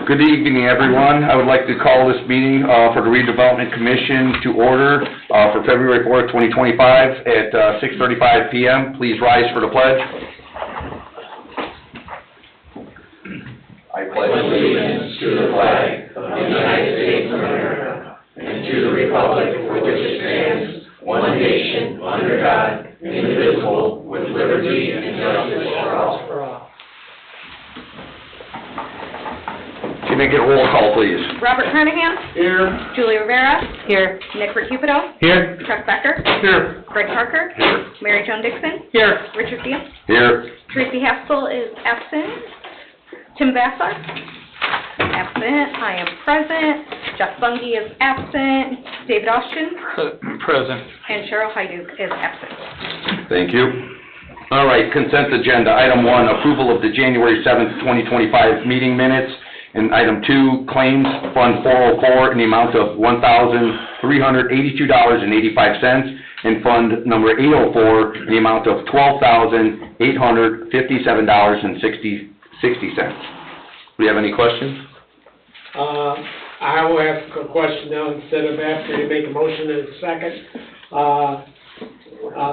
Good evening, everyone. I would like to call this meeting for the Redevelopment Commission to order for February 4th, 2025 at 6:35 p.m. Please rise for the pledge. I pledge allegiance to the flag of the United States of America and to the republic for which it stands, one nation, under God, indivisible, with liberty and justice for all. Can I get a roll call, please? Robert Carnahan. Here. Julie Rivera. Here. Nick Recupito. Here. Chuck Becker. Here. Greg Parker. Here. Mary Joan Dixon. Here. Richard Deal. Here. Tracy Haskell is absent. Tim Vassar. Absent. I am present. Jeff Bungie is absent. David Austin. Present. And Cheryl Hyduke is absent. Thank you. All right, consent agenda. Item 1, approval of the January 7th, 2025 meeting minutes. And item 2, claims fund 404 in the amount of $1,382.85, and fund number 804 in the amount of $12,857.60. Do you have any questions? I will ask a question now instead of after you make a motion in a second.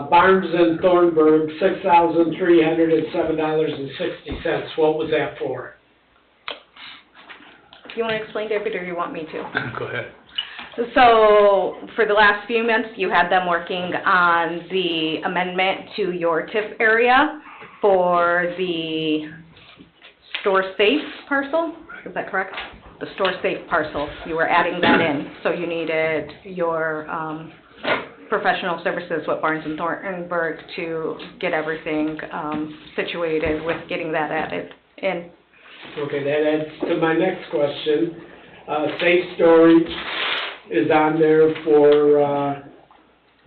Barnes and Thornburg, $6,307.60. What was that for? You want to explain, David, or you want me to? Go ahead. So, for the last few months, you had them working on the amendment to your TIF area for the store safe parcel. Is that correct? The store safe parcel. You were adding that in, so you needed your professional services with Barnes and Thornburg to get everything situated with getting that added in. Okay, that adds to my next question. Safe storage is on there for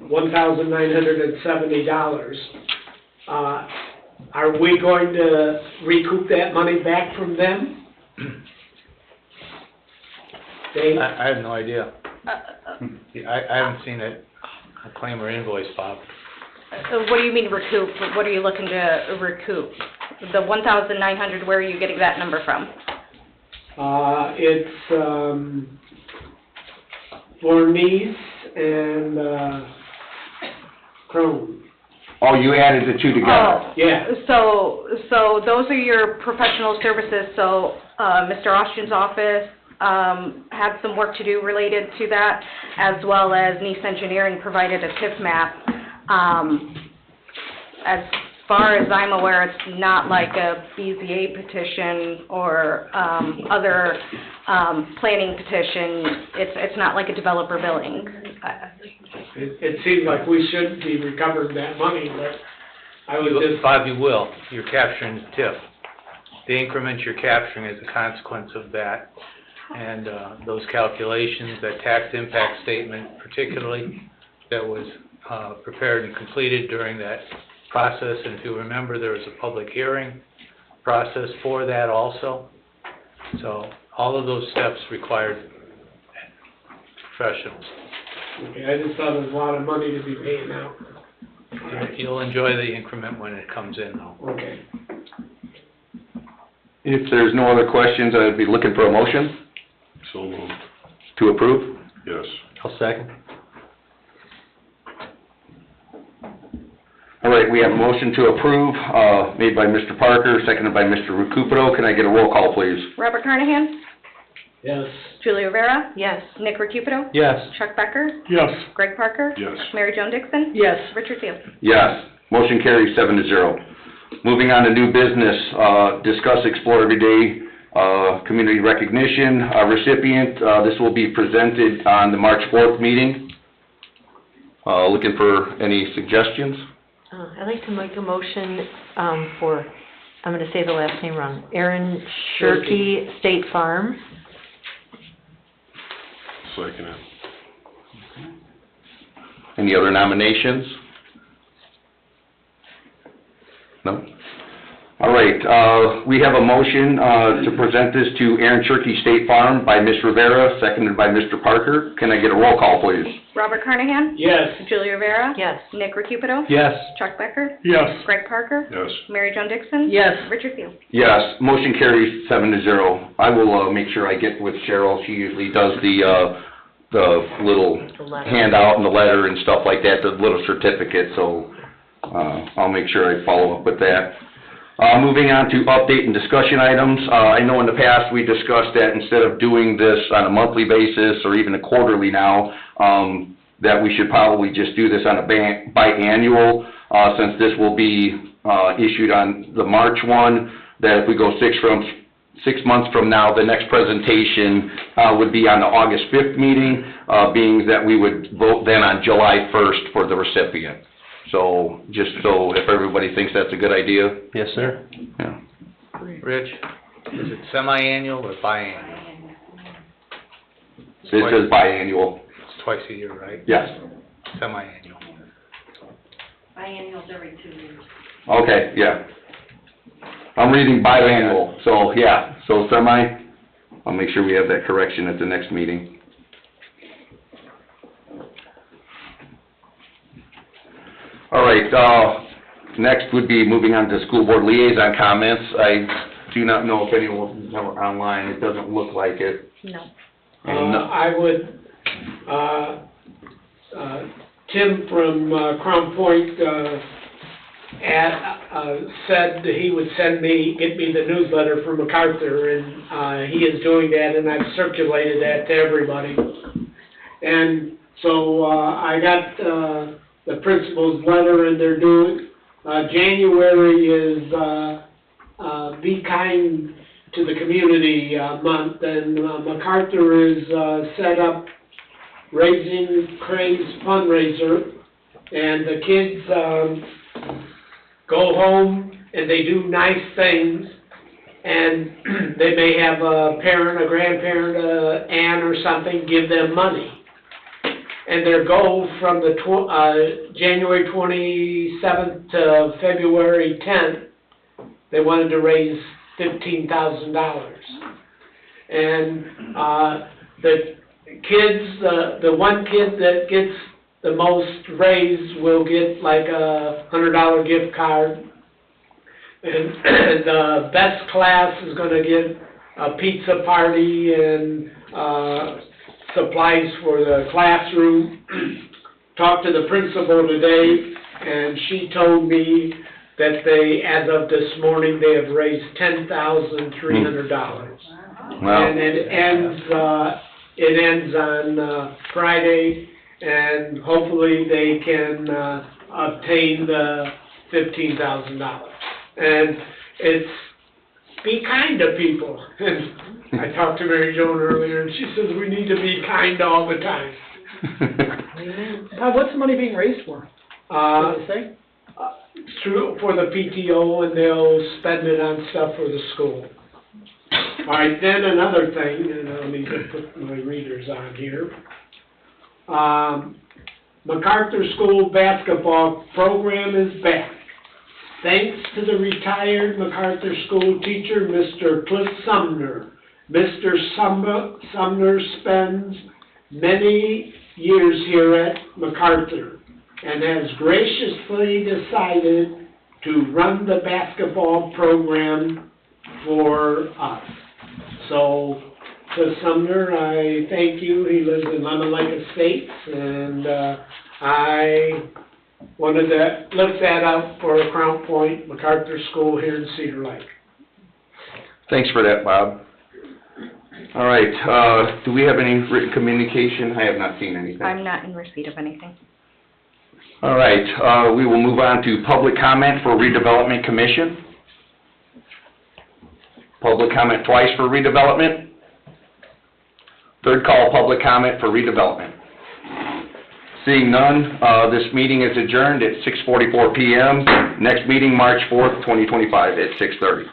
$1,970. Are we going to recoup that money back from them? Dave? I have no idea. I haven't seen a claim or invoice, Bob. What do you mean recoup? What are you looking to recoup? The 1,900, where are you getting that number from? It's for Nice and Chrome. Oh, you added the two together? Oh, yeah. So those are your professional services. So Mr. Austin's office had some work to do related to that, as well as Nice Engineering provided a TIF map. As far as I'm aware, it's not like a BZA petition or other planning petition. It's not like a developer billing. It seems like we should be recovering that money, but I was just... Bob, you will. You're capturing the TIF. The increment you're capturing is a consequence of that. And those calculations, that tax impact statement particularly, that was prepared and completed during that process. And if you remember, there was a public hearing process for that also. So all of those steps required professionals. Okay, I just thought it was a lot of money to be paying out. You'll enjoy the increment when it comes in, though. Okay. If there's no other questions, I'd be looking for a motion. So moved. To approve? Yes. I'll second. All right, we have a motion to approve, made by Mr. Parker, seconded by Mr. Recupito. Can I get a roll call, please? Robert Carnahan. Yes. Julie Rivera. Yes. Nick Recupito. Yes. Chuck Becker. Yes. Greg Parker. Yes. Mary Joan Dixon. Yes. Richard Deal. Yes. Motion carries 7-0. Moving on to new business, discuss Explore Everyday Community Recognition recipient. This will be presented on the March 4th meeting. Looking for any suggestions? I'd like to make a motion for, I'm going to say the last name wrong, Aaron Shirkey State Farm. Second it. Any other nominations? No? All right, we have a motion, to present this to Aaron Shirkey State Farm by Ms. Rivera, seconded by Mr. Parker. Can I get a roll call, please? Robert Carnahan? Yes. Julie Rivera? Yes. Nick Recupero? Yes. Chuck Becker? Yes. Greg Parker? Yes. Mary Jo Dixon? Yes. Richard Field? Yes, motion carries 7-0. I will, make sure I get with Cheryl. She usually does the little The letter. handout and the letter and stuff like that, the little certificate, so, I'll make sure I follow up with that. Moving on to update and discussion items. I know in the past we discussed that instead of doing this on a monthly basis or even a quarterly now, that we should probably just do this on a biannual, since this will be, issued on the March one, that if we go 6 months from now, the next presentation, would be on the August 5th meeting, being that we would vote then on July 1st for the recipient. So, just so if everybody thinks that's a good idea. Yes, sir. Yeah. Rich, is it semi-annual or biannual? It says biannual, It's twice a year, right? yes. Semi-annual. Biennials every 2 years. Okay, yeah. I'm reading biannual, so, yeah, so semi, I'll make sure we have that correction at the next meeting. All right, next would be moving on to school board liaison comments. I do not know if anyone's online, it doesn't look like it. No. And I would, Tim from Crown Point, said that he would get me the newsletter from MacArthur, and he is doing that, and I've circulated that to everybody. And so I got the principal's letter, and they're doing, January is Be Kind to the Community month, and MacArthur is set up Raising Craze fundraiser, and the kids go home and they do nice things, and they may have a parent, a grandparent, aunt or something, give them money. And their goal from the January 27th to February 10th, they wanted to raise $15,000. And the kids, the one kid that gets the most raised will get like a $100 gift card. And the best class is gonna get a pizza party and supplies for the classroom. Talked to the principal today, and she told me that they, as of this morning, they have raised $10,300. Wow. And it ends on Friday, and hopefully they can obtain the $15,000. And it's be kind to people. And I talked to Mary Joan earlier, and she says we need to be kind all the time. What's the money being raised for? Did they say? For the PTO, and they'll spend it on stuff for the school. All right, then another thing, and I'll need to put my readers on here. MacArthur School basketball program is back. Thanks to the retired MacArthur School teacher, Mr. Cliff Sumner. Mr. Sumner spends many years here at MacArthur and has graciously decided to run the basketball program for us. So, Cliff Sumner, I thank you. He lives in Lima Estates, and I wanted to lift that up for Crown Point MacArthur School here in Cedar Lake. Thanks for that, Bob. All right, do we have any written communication? I have not seen anything. I'm not in receipt of anything. All right, we will move on to public comment for Redevelopment Commission. Public comment twice for redevelopment. Third call, public comment for redevelopment. Seeing none, this meeting is adjourned at 6:44 PM. Next meeting, March 4th, 2025 at 6:30.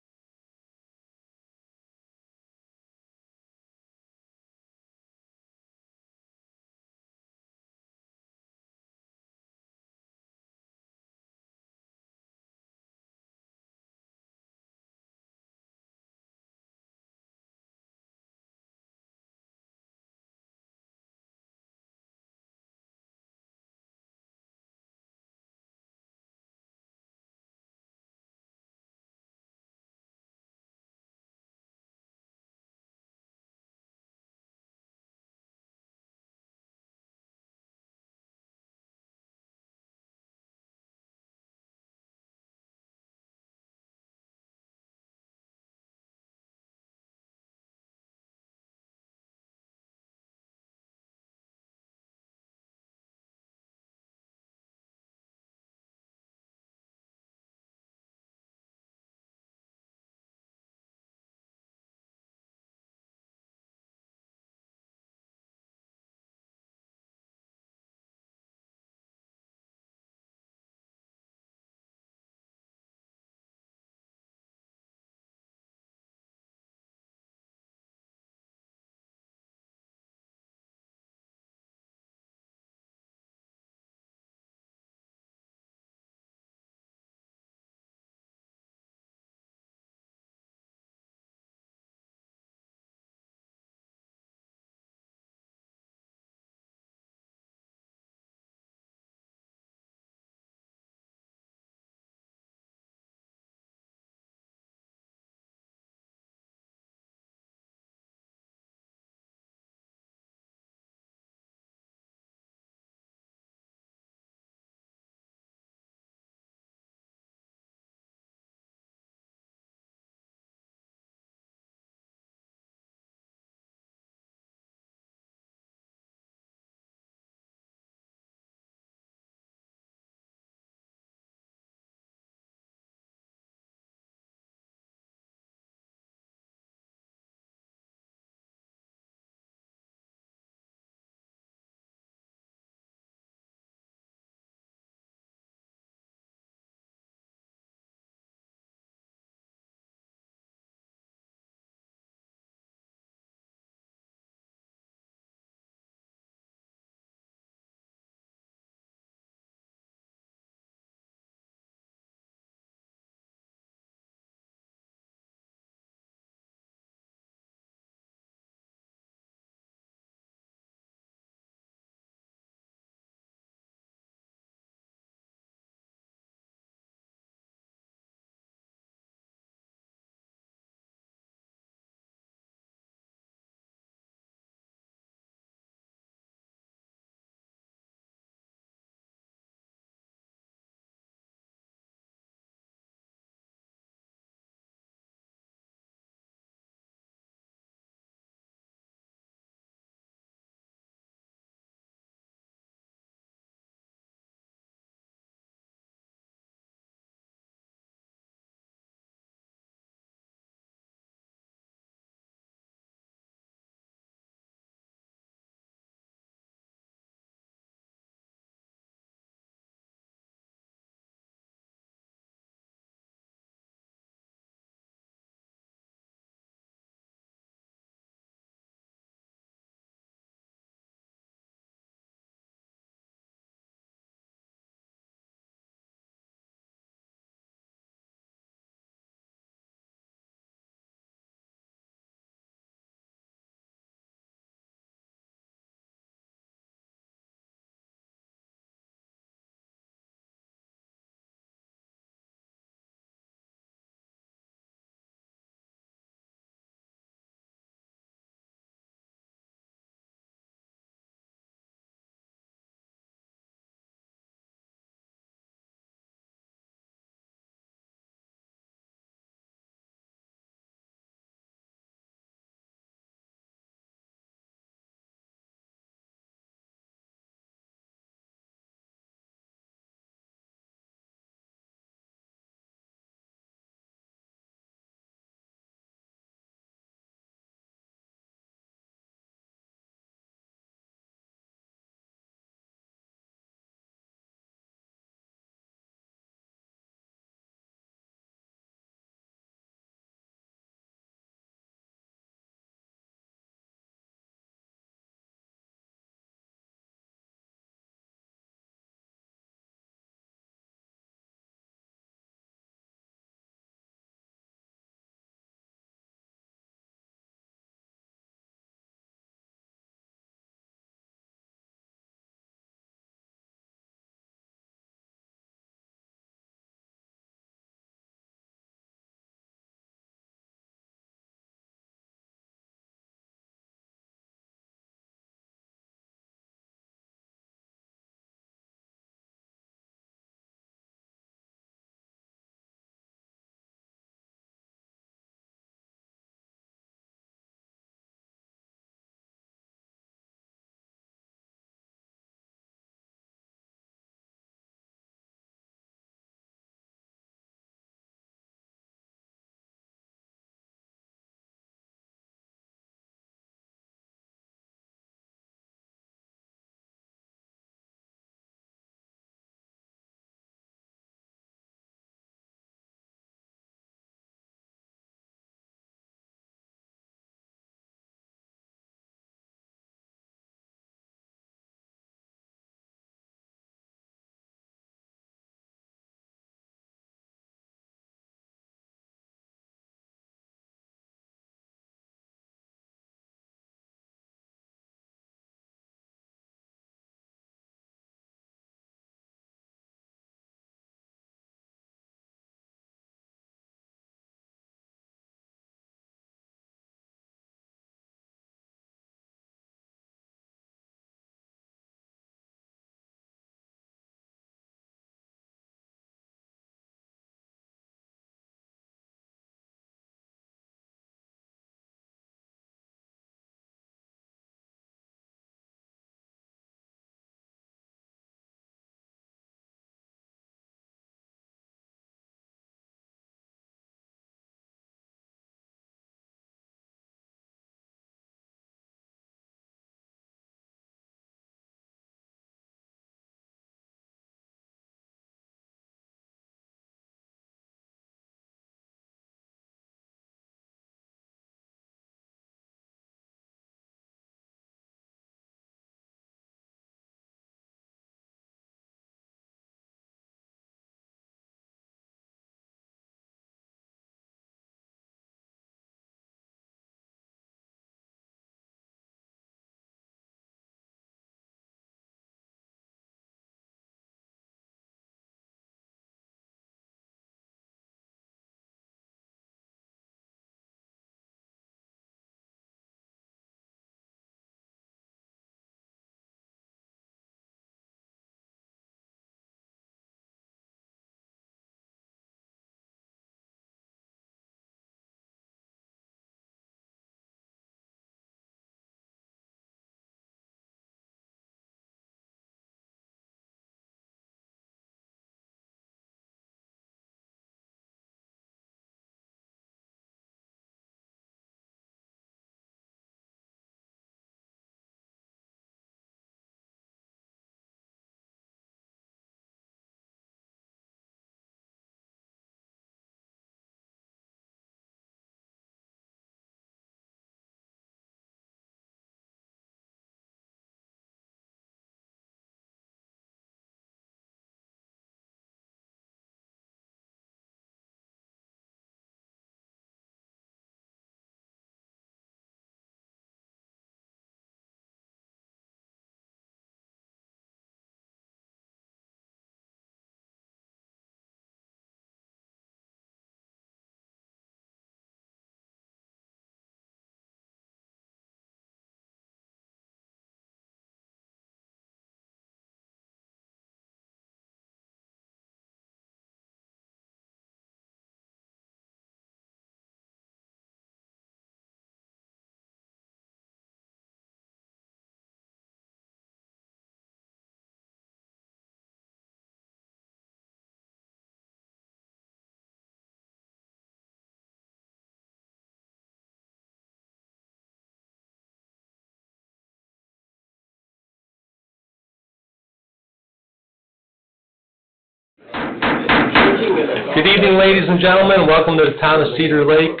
Good evening, ladies and gentlemen. Welcome to the Town of Cedar Lake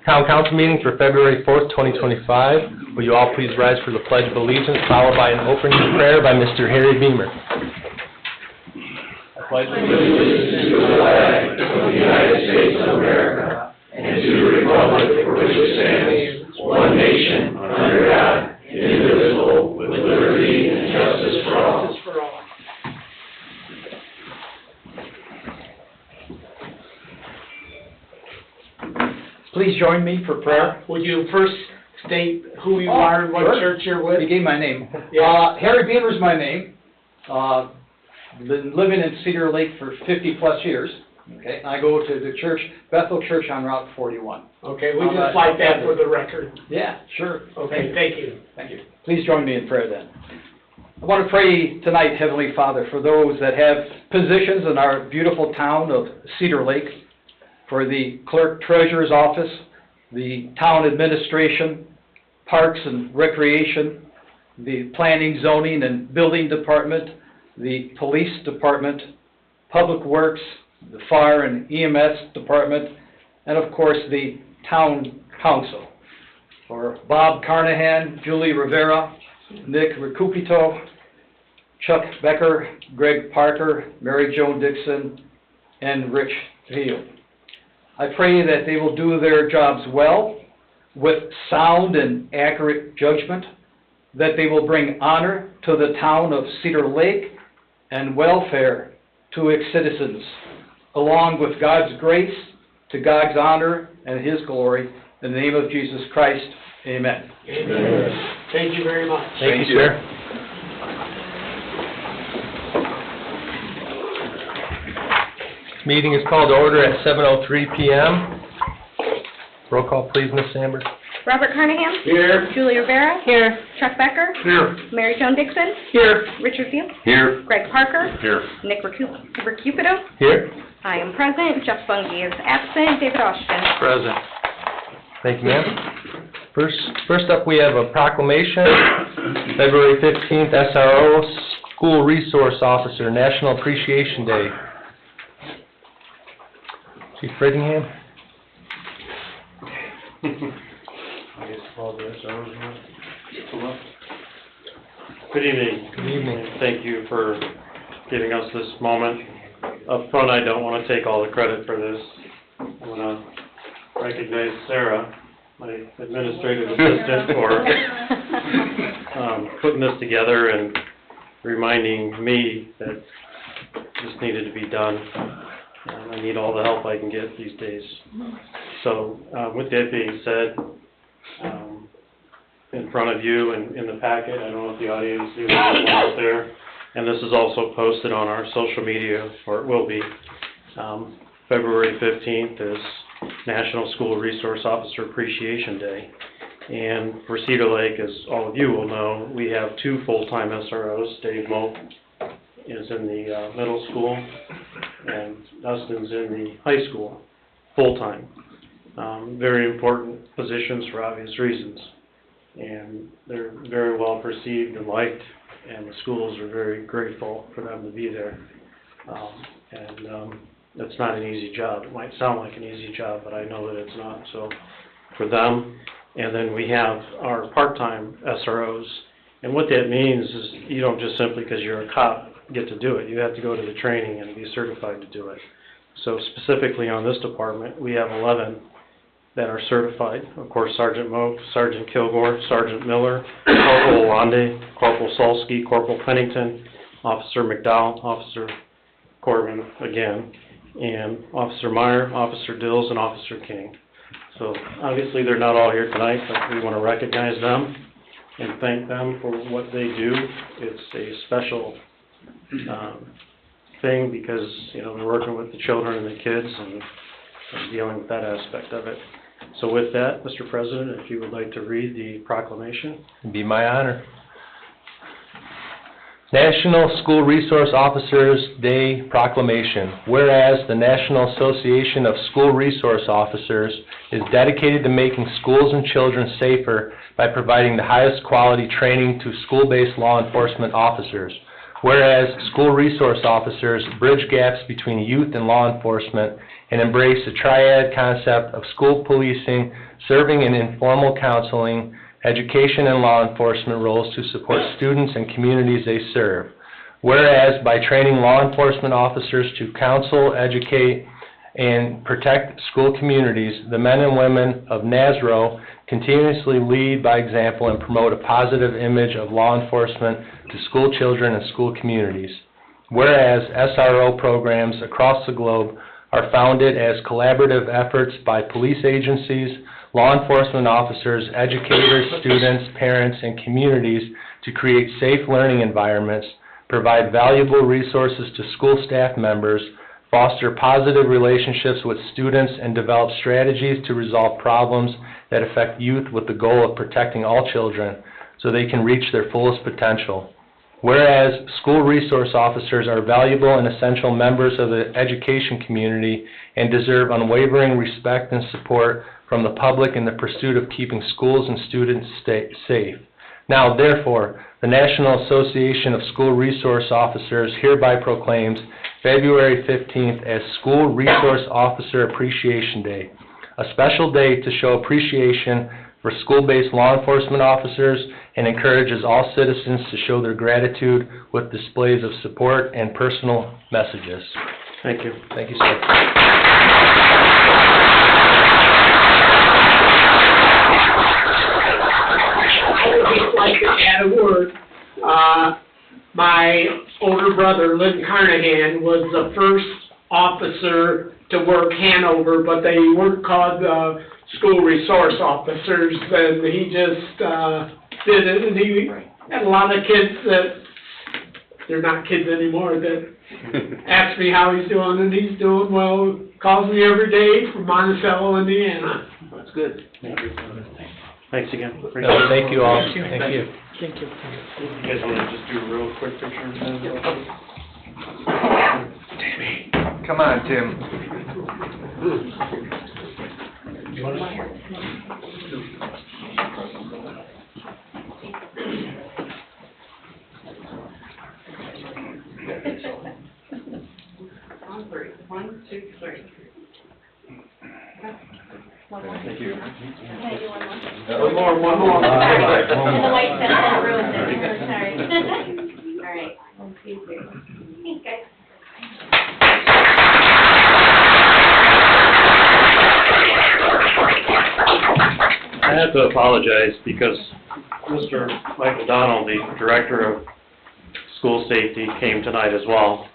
Town Council meeting for February 4th, 2025. Will you all please rise for the Pledge of Allegiance, followed by an opening prayer by Mr. Harry Beamer. I pledge allegiance to the flag of the United States of America and to the republic for which it stands, one nation, under God, indivisible, with liberty and justice for all. Please join me for prayer. Would you first state who you are and what sure. church you're with? You gave my name. Yeah. Harry Beamer's my name. Been living in Cedar Lake for 50-plus years. Okay, I go to the church, Bethel Church on Route 41. Okay, we just like that for the record. Yeah, sure. Okay, thank you. Thank you. Please join me in prayer then. I want to pray tonight, Heavenly Father, for those that have positions in our beautiful town of Cedar Lake, for the clerk treasurer's office, the town administration, parks and recreation, the planning, zoning, and building department, the police department, public works, the fire and EMS department, and of course the town council. For Bob Carnahan, Julie Rivera, Nick Recupito, Chuck Becker, Greg Parker, Mary Jo Dixon, and Rich Thiel. I pray that they will do their jobs well, with sound and accurate judgment, that they will bring honor to the town of Cedar Lake and welfare to its citizens, along with God's grace, to God's honor and His glory. In the name of Jesus Christ, amen. Amen. Thank you very much. Thank you, sir. Meeting is called to order at 7:03 p.m. Roll call, please, Ms. Sandberg. Robert Carnahan? Here. Julie Rivera? Here. Chuck Becker? Here. Mary Jo Dixon? Here. Richard Field? Here. Greg Parker? Here. Nick Recupito? Here. I am present. Jeff Bungie is absent. David Austin? Present. Thank you, ma'am. First up, we have a proclamation, February 15th, SRO, School Resource Officer, National Appreciation Day. Chief Brittingham? Good evening. Good evening. And thank you for giving us this moment. Up front, I don't want to take all the credit for this. I want to recognize Sarah, my administrative assistant, for putting this together and reminding me that this needed to be done. I need all the help I can get these days. So with that being said, in front of you and in the packet, I don't know if the audience knew that it was out there, and this is also posted on our social media, or it will be. February 15th is National School Resource Officer Appreciation Day. And for Cedar Lake, as all of you will know, we have two full-time SROs. Dave Moak is in the middle school, and Dustin's in the high school, full-time. Very important positions for obvious reasons. And they're very well perceived and liked, and the schools are very grateful for them to be there. It's not an easy job. It might sound like an easy job, but I know that it's not. So for them, and then we have our part-time SROs, and what that means is you don't just simply because you're a cop get to do it. You have to go to the training and be certified to do it. So specifically on this department, we have 11 that are certified. Of course, Sergeant Moak, Sergeant Kilgore, Sergeant Miller, Corporal Londe, Corporal Solsky, Corporal Pennington, Officer McDowell, Officer Corbin again, and Officer Meyer, Officer Dills, and Officer King. So obviously they're not all here tonight, but we want to recognize them and thank them for what they do. It's a special thing because, you know, they're working with the children and the kids and dealing with that aspect of it. So with that, Mr. President, if you would like to read the proclamation. It'd be my honor. National School Resource Officers Day Proclamation. Whereas the National Association of School Resource Officers is dedicated to making schools and children safer by providing the highest quality training to school-based law enforcement officers. Whereas school resource officers bridge gaps between youth and law enforcement and embrace the triad concept of school policing, serving in informal counseling, education, and law enforcement roles to support students and communities they serve. Whereas by training law enforcement officers to counsel, educate, and protect school communities, the men and women of NASRO continuously lead by example and promote a positive image of law enforcement to school children and school communities. Whereas SRO programs across the globe are founded as collaborative efforts by police agencies, law enforcement officers, educators, students, parents, and communities to create safe learning environments, provide valuable resources to school staff members, foster positive relationships with students, and develop strategies to resolve problems that affect youth with the goal of protecting all children so they can reach their fullest potential. Whereas school resource officers are valuable and essential members of the education community and deserve unwavering respect and support from the public in the pursuit of keeping schools and students safe. Now, therefore, the National Association of School Resource Officers hereby proclaims February 15th as School Resource Officer Appreciation Day, a special day to show appreciation for school-based law enforcement officers and encourages all citizens to show their gratitude with displays of support and personal messages. Thank you. Thank you, sir. I would just like to add a word. My older brother, Lynn Carnahan, was the first officer to work Hanover, but they weren't called school resource officers, and he just did it, and he had a lot of kids that, they're not kids anymore, that ask me how he's doing, and he's doing well. Calls me every day from Monticello, Indiana. That's good. Thank you. Thanks again. Thank you all. Thank you. You guys want to just do a real quick picture? Come on, Tim. One, two, three. Thank you. One more. And the light set in the room, sorry. All right, 1, 2, 3. Thanks, guys. I have to apologize because Mr. Michael Donnell, the Director of School Safety, came tonight as well.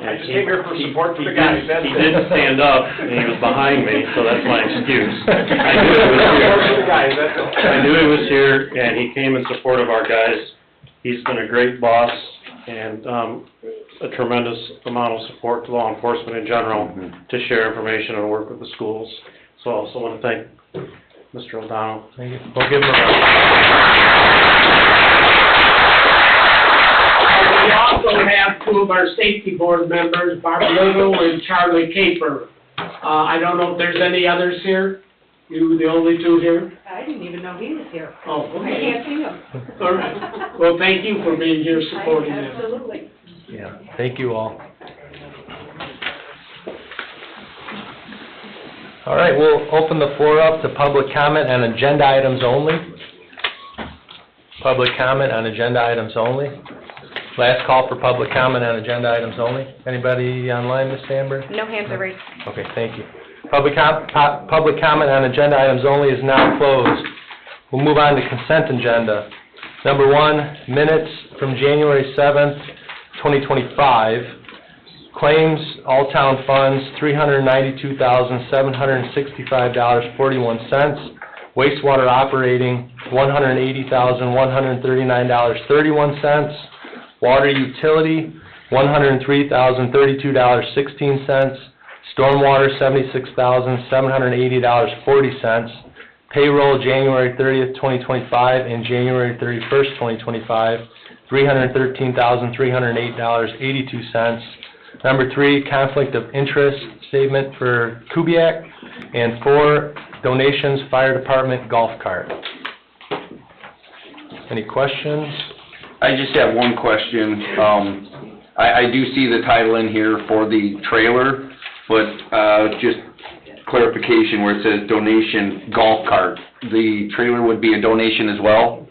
I just came here for support for the guys, that's He it. did stand up, and he was behind me, so that's my excuse. I knew he was here, and he came in support of our guys. He's been a great boss and a tremendous amount of support to law enforcement in general to share information and work with the schools. So I also want to thank Mr. O'Donnell. Thank you. We'll give him a round. We also have two of our safety board members, Barbara Little and Charlie Caper. I don't know if there's any others here? You the only two here? I didn't even know he was here. Oh, I okay. can't see him. All right. Well, thank you for being here supporting them. Absolutely. Yeah, thank you all. All right, we'll open the floor up to public comment on agenda items only. Public comment on agenda items only. Last call for public comment on agenda items only. Anybody online, Ms. Sandberg? No hands are raised. Okay, thank you. Public comment on agenda items only is now closed. We'll move on to consent agenda. Number 1, minutes from January 7th, 2025. Claims, all town funds, $392,765.41. Wastewater operating, $180,139.31. Water utility, $103,032.16. Stormwater, $76,780.40. Payroll, January 30th, 2025 and January 31st, 2025, $313,308.82. Number 3, conflict of interest statement for Kubiak. And 4, donations, fire department golf cart. Any questions? I just have one question. I do see the title in here for the trailer, but, just clarification where it says donation golf cart. The trailer would be a donation as well?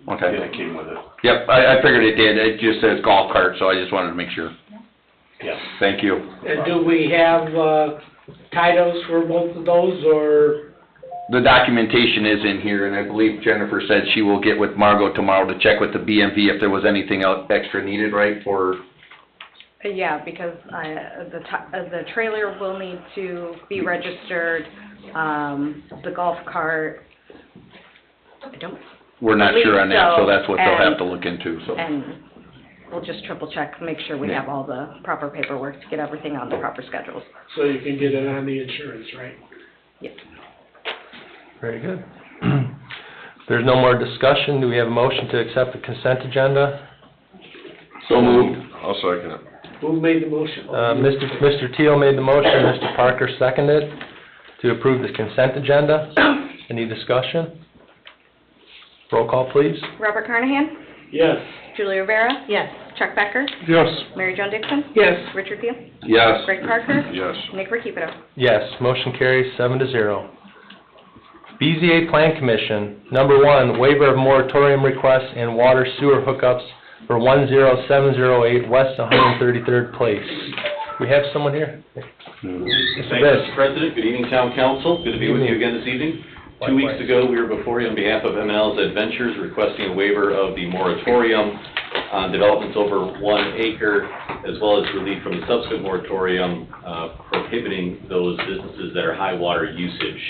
Okay. Yeah, it came with it. Yep, I figured it did. It just says golf cart, so I just wanted to make sure. Yes. Thank you. And do we have, titles for both of those, or? The documentation is in here, and I believe Jennifer said she will get with Margot tomorrow to check with the BMV if there was anything else extra needed, right, for... Yeah, because the trailer will need to be registered, the golf cart, I don't, We're not sure on that, so that's what they'll have to and- look into, so... and we'll just triple check, make sure we have all the proper paperwork to get everything on the proper schedules. So you can get it on the insurance, right? Yep. Very good. If there's no more discussion, do we have a motion to accept the consent agenda? So moved. I'll second it. Who made the motion? Mr. Teal made the motion, Mr. Parker seconded to approve the consent agenda. Any discussion? Roll call, please. Robert Carnahan? Yes. Julie Rivera? Yes. Chuck Becker? Yes. Mary Jo Dixon? Yes. Richard Teal? Yes. Greg Parker? Yes. Nick Recupero? Yes, motion carries 7-0. BZA Plan Commission, number 1, waiver of moratorium requests and water sewer hookups for 10708 West 133rd Place. We have someone here? Thank you, Mr. President. Good evening, Town Council. Good to be with you again this evening. 2 weeks ago, we were before you on behalf of M&L's Adventures requesting a waiver of the moratorium on developments over 1 acre, as well as relief from the subsequent moratorium prohibiting those businesses that are high water usage.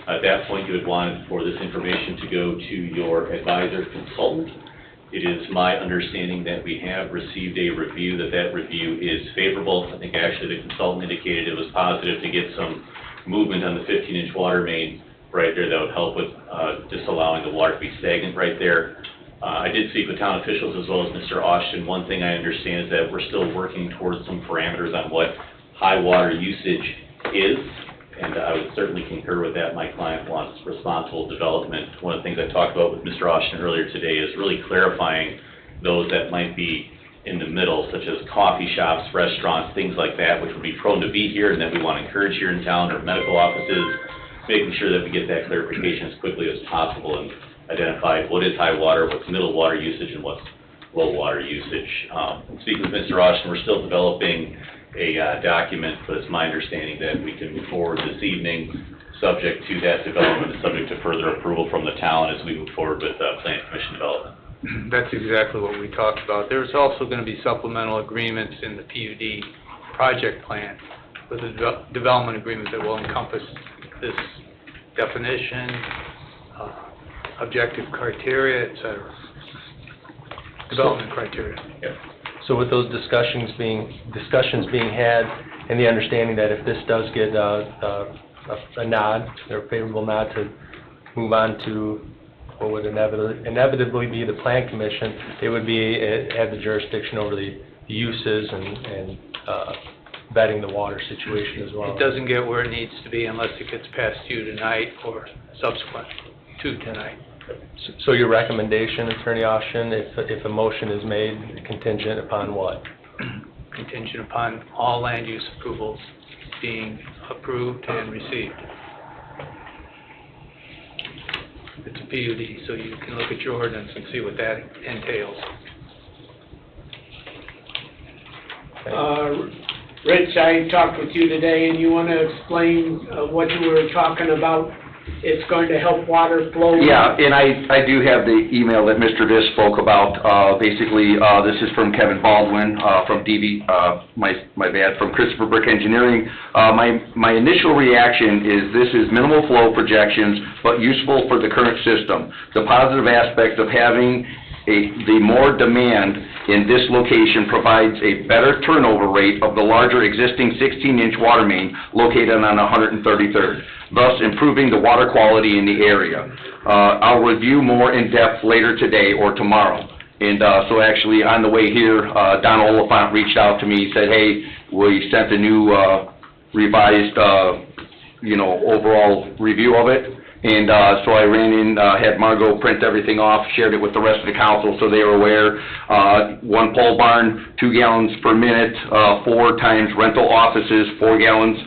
At that point, you had wanted for this information to go to your advisor consultant. It is my understanding that we have received a review, that review is favorable. I think actually the consultant indicated it was positive to get some movement on the 15-inch water main right there that would help with disallowing the water to be stagnant right there. I did speak with town officials as well as Mr. Austin. One thing I understand is that we're still working towards some parameters on what high water usage is, and I would certainly concur with that. My client wants responsible development. One of the things I talked about with Mr. Austin earlier today is really clarifying those that might be in the middle, such as coffee shops, restaurants, things like that, which would be prone to be here and that we want to encourage here in town, or medical offices, making sure that we get that clarification as quickly as possible and identify what is high water, what's middle water usage, and what's low water usage. Speaking with Mr. Austin, we're still developing a document, but it's my understanding that we can move forward this evening, subject to that development, and subject to further approval from the town as we move forward with Plan Commission development. That's exactly what we talked about. There's also going to be supplemental agreements in the PUD project plan with a development agreement that will encompass this definition, objective criteria, et cetera. Development criteria. Yep. So with those discussions being had, and the understanding that if this does get a nod, or a favorable nod to move on to what would inevitably be the Plan Commission, they would have the jurisdiction over the uses and vetting the water situation as well. It doesn't get where it needs to be unless it gets past you tonight or subsequent to tonight. So your recommendation, Attorney Austin, if a motion is made, contingent upon what? Contingent upon all land use approvals being approved and received. It's a PUD, so you can look at your ordinance and see what that entails. Rich, I talked with you today, and you want to explain what you were talking about? It's going to help water flow? Yeah, and I do have the email that Mr. Viss spoke about. Basically, this is from Kevin Baldwin, from DV, from Christopher Brick Engineering. My initial reaction is this is minimal flow projections, but useful for the current system. The positive aspect of having the more demand in this location provides a better turnover rate of the larger existing 16-inch water main located on 133rd, thus improving the water quality in the area. I'll review more in depth later today or tomorrow. And so actually on the way here, Don Oliphant reached out to me, said, hey, we sent a new revised, overall review of it. And, so I ran in, had Margot print everything off, shared it with the rest of the council so they were aware. One pole barn, 2 gallons per minute, 4 times rental offices, 4 gallons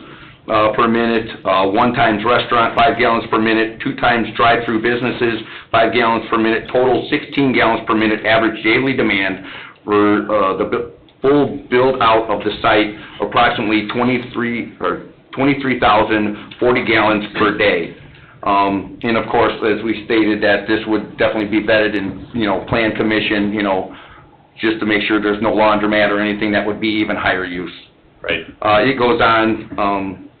per minute, 1 times restaurant, 5 gallons per minute, 2 times drive-through businesses, 5 gallons per minute, total 16 gallons per minute average daily demand for the full build-out of the site, approximately 23,040 gallons per day. And of course, as we stated, that this would definitely be vetted in, plan commission, just to make sure there's no laundromat or anything that would be even higher use. Right. It goes on,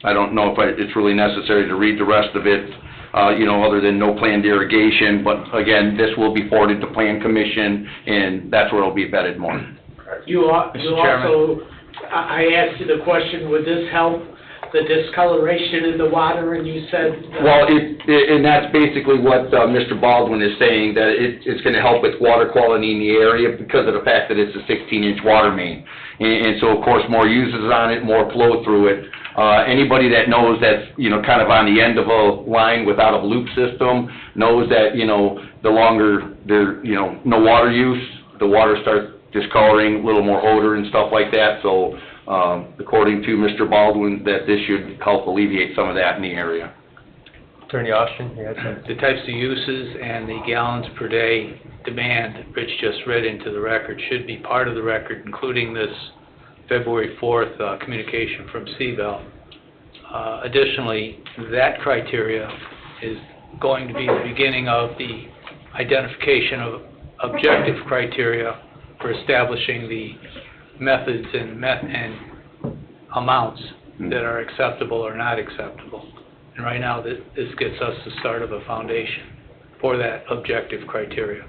I don't know if it's really necessary to read the rest of it, other than no planned irrigation, but again, this will be forwarded to plan commission, and that's where it'll be vetted more. You Mr. Chairman. also, I asked you the question, would this help the discoloration in the water, and you said... Well, and that's basically what Mr. Baldwin is saying, that it's going to help with water quality in the area because of the fact that it's a 16-inch water main. And so, of course, more uses on it, more flow through it. Anybody that knows that's, kind of on the end of a line without a loop system knows that, the longer there, no water use, the water starts discoloring, a little more odor and stuff like that. So, according to Mr. Baldwin, that this should help alleviate some of that in the area. Attorney Austin, you had something? The types of uses and the gallons per day demand that Rich just read into the record should be part of the record, including this February 4th communication from CBEL. Additionally, that criteria is going to be the beginning of the identification of objective criteria for establishing the methods and amounts that are acceptable or not acceptable. And right now, this gets us the start of a foundation for that objective criteria.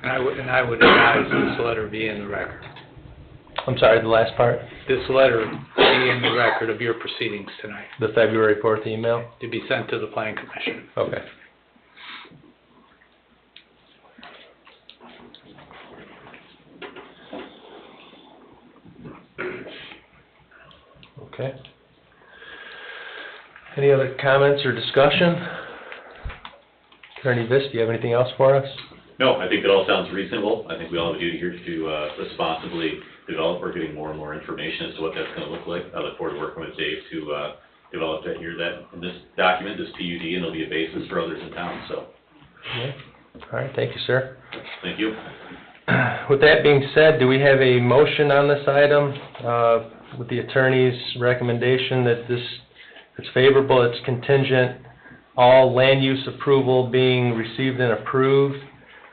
And I would advise this letter be in the record. I'm sorry, the last part? This letter be in the record of your proceedings tonight, The February 4th email? to be sent to the Plan Commission. Okay. Okay. Any other comments or discussion? Attorney Viss, do you have anything else for us? No, I think it all sounds reasonable. I think we all have a duty here to responsibly develop. We're getting more and more information as to what that's going to look like. I look forward to working with Dave to develop that here, in this document, this PUD, and it'll be a basis for others in town, so. Yeah. All right, thank you, sir. Thank you. With that being said, do we have a motion on this item with the attorney's recommendation that it's favorable, it's contingent, all land use approval being received and approved,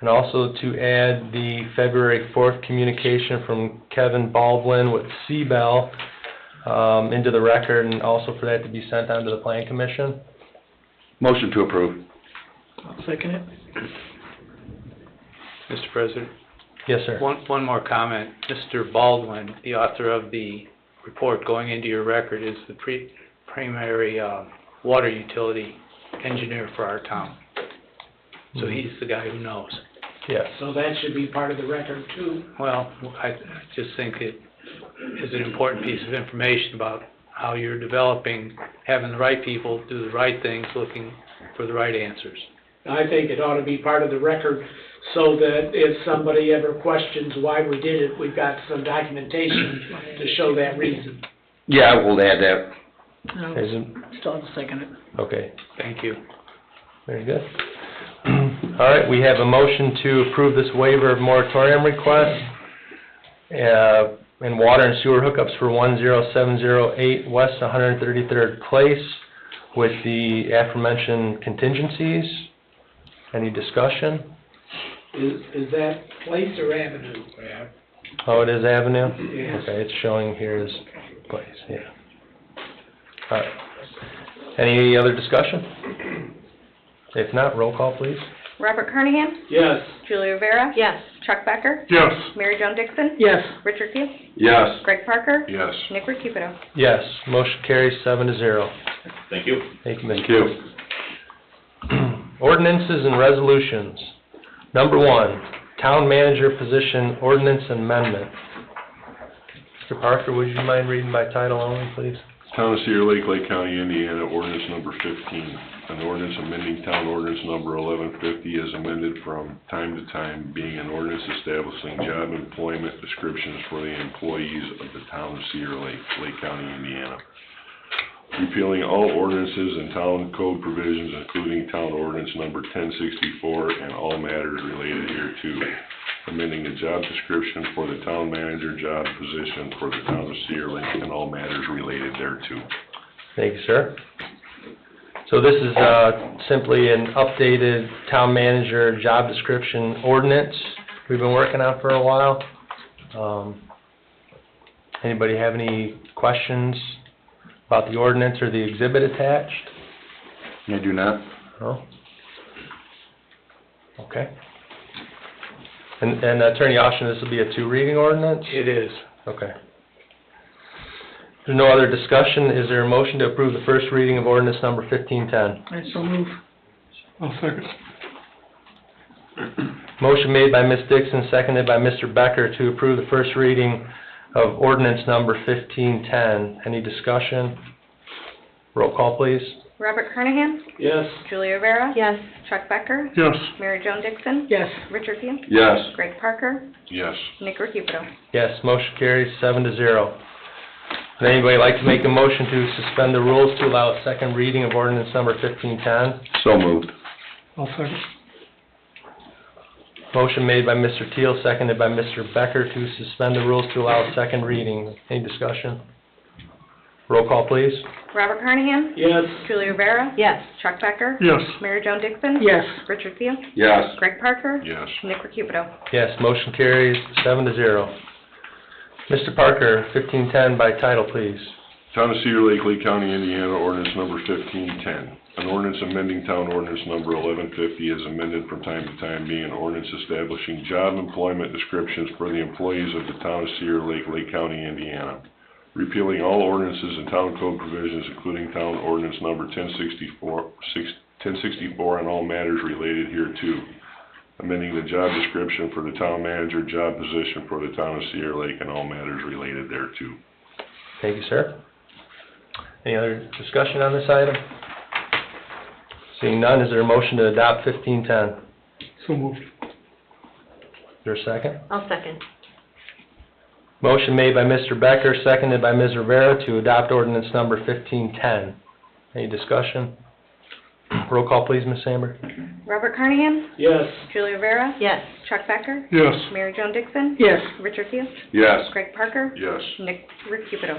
and also to add the February 4th communication from Kevin Baldwin with CBEL into the record, and also for that to be sent on to the Plan Commission? Motion to approve. I'll second it. Mr. President? Yes, sir. One more comment. Mr. Baldwin, the author of the report going into your record, is the primary water utility engineer for our town. So he's the guy who knows. Yes. So that should be part of the record too. Well, I just think it is an important piece of information about how you're developing, having the right people do the right things, looking for the right answers. I think it ought to be part of the record so that if somebody ever questions why we did it, we've got some documentation to show that reason. Yeah, I will add that. Still second it. Okay, Thank you. very good. All right, we have a motion to approve this waiver of moratorium request and water and sewer hookups for 10708 West 133rd Place with the aforementioned contingencies. Any discussion? Is that place or avenue? Oh, it is Avenue? Yes. Okay, it's showing here as Place, yeah. All right. Any other discussion? If not, roll call, please. Robert Carnahan? Yes. Julie Rivera? Yes. Chuck Becker? Yes. Mary Jo Dixon? Yes. Richard Keel? Yes. Greg Parker? Yes. Nick Recupido? Yes, motion carries 7-0. Thank you. Thank you, Mr. Thank you. Ordinances and resolutions. Number 1, Town Manager Position Ordinance Amendment. Mr. Parker, would you mind reading by title only, please? Town of Cedar Lake, Lake County, Indiana, ordinance number 15. An ordinance amending town ordinance number 1150 as amended from time to time, being an ordinance establishing job employment descriptions for the employees of the town of Cedar Lake, Lake County, Indiana. Repealing all ordinances and town code provisions, including town ordinance number 1064 and all matters related hereto. Amending the job description for the town manager job position for the town of Cedar Lake and all matters related thereto. Thank you, sir. So this is simply an updated town manager job description ordinance we've been working on for a while. Anybody have any questions about the ordinance or the exhibit attached? I do not. No? Okay. And Attorney Austin, this will be a 2-reading ordinance? It is. Okay. If there's no other discussion, is there a motion to approve the first reading of ordinance number 1510? I so move. I'll second. Motion made by Ms. Dixon, seconded by Mr. Becker to approve the first reading of ordinance number 1510. Any discussion? Roll call, please. Robert Carnahan? Yes. Julia Rivera? Yes. Chuck Becker? Yes. Mary Jo Dixon? Yes. Richard Field? Yes. Greg Parker? Yes. Nick Recupero? Yes, motion carries 7-0. Would anybody like to make a motion to suspend the rules to allow a second reading of ordinance number 1510? So moved. I'll second. Motion made by Mr. Teal, seconded by Mr. Becker to suspend the rules to allow a second reading. Any discussion? Roll call, please. Robert Carnahan? Yes. Julia Rivera? Yes. Chuck Becker? Yes. Mary Jo Dixon? Yes. Richard Field? Yes. Greg Parker? Yes. Nick Recupero? Yes, motion carries 7-0. Mr. Parker, 1510 by title, please. Town of Cedar Lake, Lake County, Indiana, ordinance number 1510. An ordinance amending town ordinance number 1150 as amended from time to time, being an ordinance establishing job employment descriptions for the employees of the town of Cedar Lake, Lake County, Indiana. Repealing all ordinances and town code provisions, including town ordinance number 1064 and all matters related hereto. Amending the job description for the town manager job position for the town of Cedar Lake and all matters related thereto. Thank you, sir. Any other discussion on this item? Seeing none, is there a motion to adopt 1510? So moved. Is there a second? I'll second. Motion made by Mr. Becker, seconded by Ms. Rivera to adopt ordinance number 1510. Any discussion? Roll call, please, Ms. Samber. Robert Carnahan? Yes. Julia Rivera? Yes. Chuck Becker? Yes. Mary Jo Dixon? Yes. Richard Field? Yes. Greg Parker? Yes. Nick Recupero?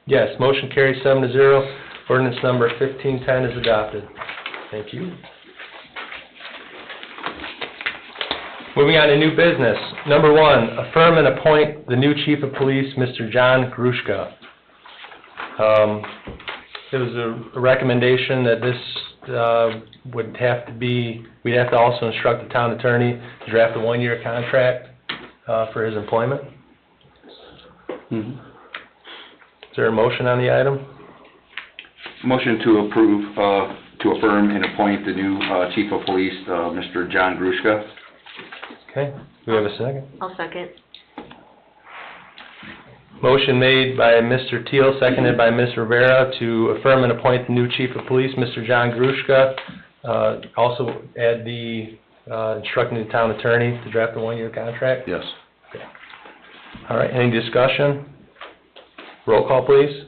Yes, motion carries 7-0. Ordinance number 1510 is adopted. Thank you. Moving on to new business. Number 1, affirm and appoint the new chief of police, Mr. John Gruszka. It was a recommendation that this would have to be, we'd have to also instruct the town attorney to draft a 1-year contract for his employment. Is there a motion on the item? Motion to approve, to affirm and appoint the new chief of police, Mr. John Gruszka. Okay, do we have a second? I'll second. Motion made by Mr. Teal, seconded by Ms. Rivera to affirm and appoint the new chief of police, Mr. John Gruszka. Also add the, instructing the town attorney to draft a 1-year contract? Yes. Okay. All right, any discussion? Roll call, please.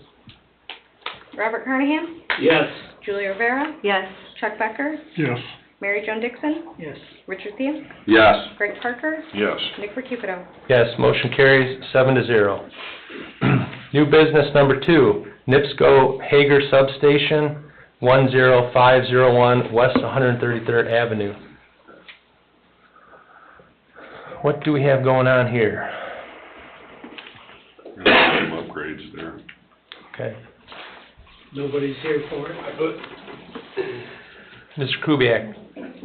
Robert Carnahan? Yes. Julia Rivera? Yes. Chuck Becker? Yes. Mary Jo Dixon? Yes. Richard Field? Yes. Greg Parker? Yes. Nick Recupero? Yes, motion carries 7-0. New business number 2, NIPSCO Hager Substation, 10501 West 133rd Avenue. What do we have going on here? We're gonna have some upgrades there. Okay. Nobody's here for it. Mr. Kubiak.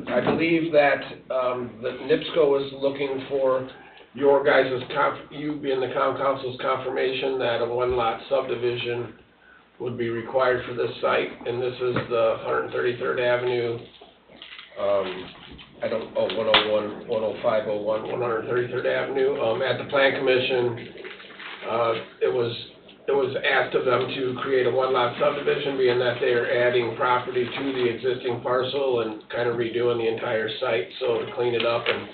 I believe that that NIPSCO is looking for your guys' you being the town council's confirmation that a 1-lot subdivision would be required for this site, and this is the 133rd Avenue, 101, 10501, 133rd Avenue. At the Plan Commission, it was it was asked of them to create a one-lot subdivision, being that they are adding property to the existing parcel and kind of redoing the entire site, so to clean it up and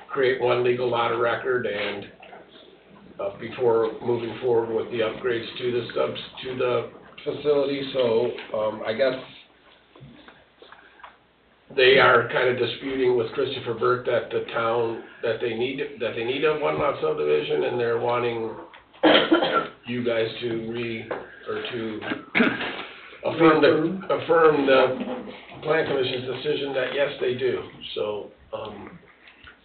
create one legal lot of record, and before moving forward with the upgrades to the facility. So I guess they are kind of disputing with Christopher Burt that the town, that they need a one-lot subdivision, and they're wanting you guys to affirm the Plan Commission's decision that yes, they do. So,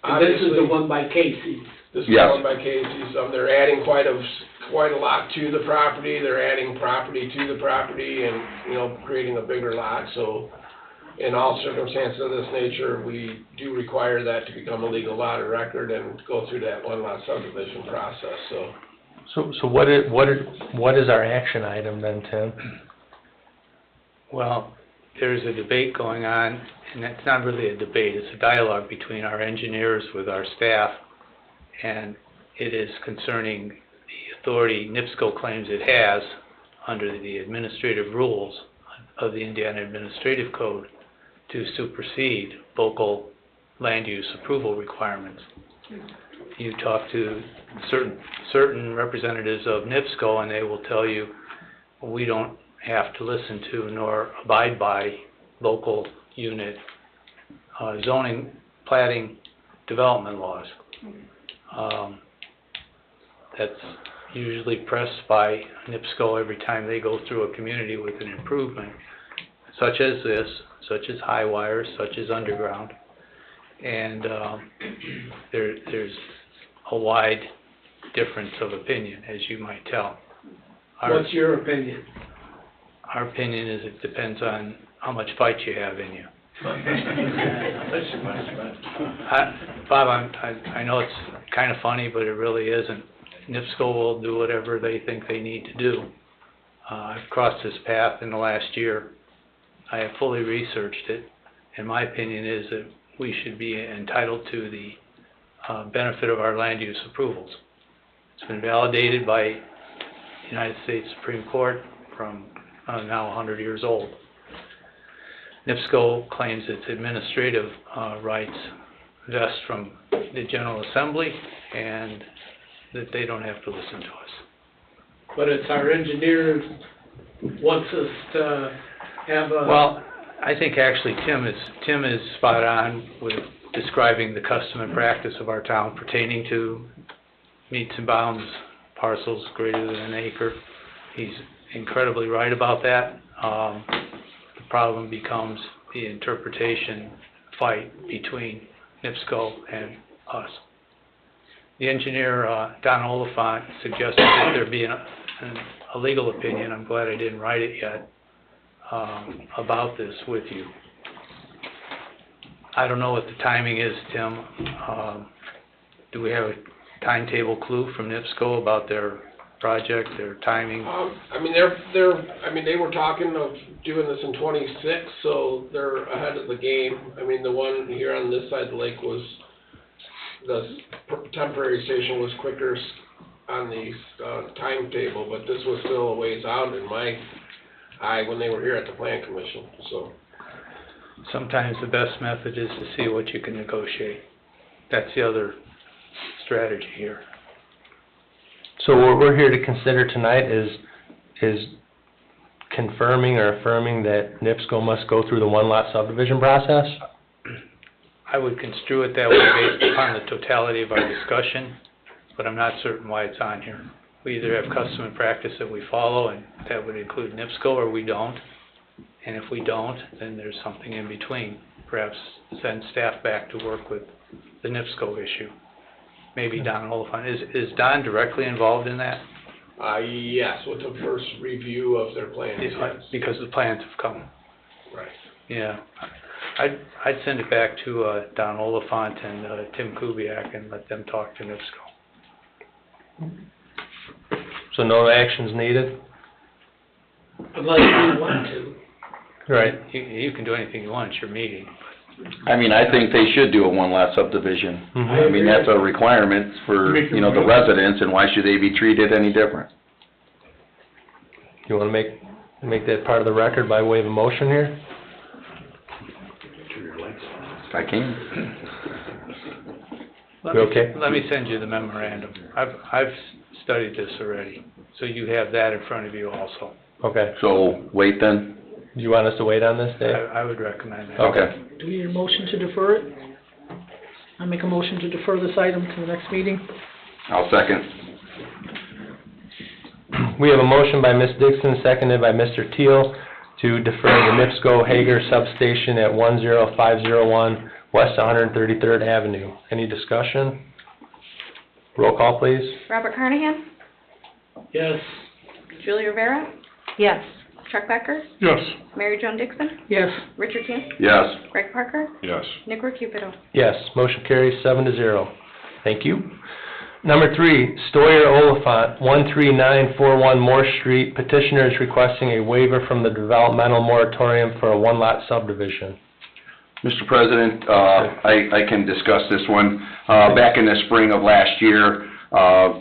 And this is the one by Casey's. This is Yes. owned by Casey's. They're adding quite a lot to the property. They're adding property to the property and, creating a bigger lot. So in all circumstances of this nature, we do require that to become a legal lot of record and go through that one lot subdivision process, so. So what is our action item then, Tim? Well, there's a debate going on, and it's not really a debate, it's a dialogue between our engineers with our staff, and it is concerning the authority NIPSCO claims it has under the administrative rules of the Indiana Administrative Code to supersede local land use approval requirements. You talk to certain representatives of NIPSCO, and they will tell you, we don't have to listen to nor abide by local unit zoning, plating, development laws. That's usually pressed by NIPSCO every time they go through a community with an improvement, such as this, such as high wires, such as underground. And there's a wide difference of opinion, as you might tell. What's your opinion? Our opinion is it depends on how much fight you have in you. Bob, I know it's kind of funny, but it really isn't. NIPSCO will do whatever they think they need to do. I've crossed this path in the last year. I have fully researched it, and my opinion is that we should be entitled to the benefit of our land use approvals. It's been validated by the United States Supreme Court from now 100 years old. NIPSCO claims its administrative rights vest from the General Assembly and that they don't have to listen to us. But it's our engineer wants us to have a... Well, I think actually Tim is spot on with describing the custom and practice of our town pertaining to meets and bounds parcels greater than an acre. He's incredibly right about that. The problem becomes the interpretation fight between NIPSCO and us. The engineer, Don Oliphant, suggested that there be a legal opinion, I'm glad I didn't write it yet, about this with you. I don't know what the timing is, Tim. Do we have a timetable clue from NIPSCO about their project, their timing? They were talking of doing this in 26, so they're ahead of the game. The one here on this side of the lake was, the temporary station was quicker on the timetable, but this was still a ways out in my eye when they were here at the Plan Commission, so. Sometimes the best method is to see what you can negotiate. That's the other strategy here. So what we're here to consider tonight is confirming or affirming that NIPSCO must go through the one-lot subdivision process? I would construe it that way based upon the totality of our discussion, but I'm not certain why it's on here. We either have custom and practice that we follow, and that would include NIPSCO, or we don't. And if we don't, then there's something in between. Perhaps send staff back to work with the NIPSCO issue. Maybe Don Oliphant. Is Don directly involved in that? Yes, with the first review of their plans, yes. Because the plans have come. Right. Yeah. I'd send it back to Don Oliphant and Tim Kubiak and let them talk to NIPSCO. So no actions needed? Unless you want to. Right. You can do anything you want, it's your meeting. I think they should do a one-lot subdivision. Mhm. That's a requirement for, the residents, and why should they be treated any different? You wanna make that part of the record by way of a motion here? If I can. Let You me- okay? Let me send you the memorandum. I've studied this already, so you have that in front of you also. Okay. So, wait then? Do you want us to wait on this, Dave? I would recommend that. Okay. Do we need a motion to defer it? I make a motion to defer this item to the next meeting. I'll second. We have a motion by Ms. Dixon, seconded by Mr. Teal, to defer the NIPSCO Hager substation at 10501 West 133rd Avenue. Any discussion? Roll call, please. Robert Carnahan? Yes. Julie Rivera? Yes. Chuck Becker? Yes. Mary Jo Dixon? Yes. Richard Teal? Yes. Greg Parker? Yes. Nick Recupido? Yes, motion carries 7-0. Thank you. Number 3, Stoyer Oliphant, 13941 Morse Street. Petitioner is requesting a waiver from the developmental moratorium for a one-lot subdivision. Mr. President, I can discuss this one. Back in the spring of last year,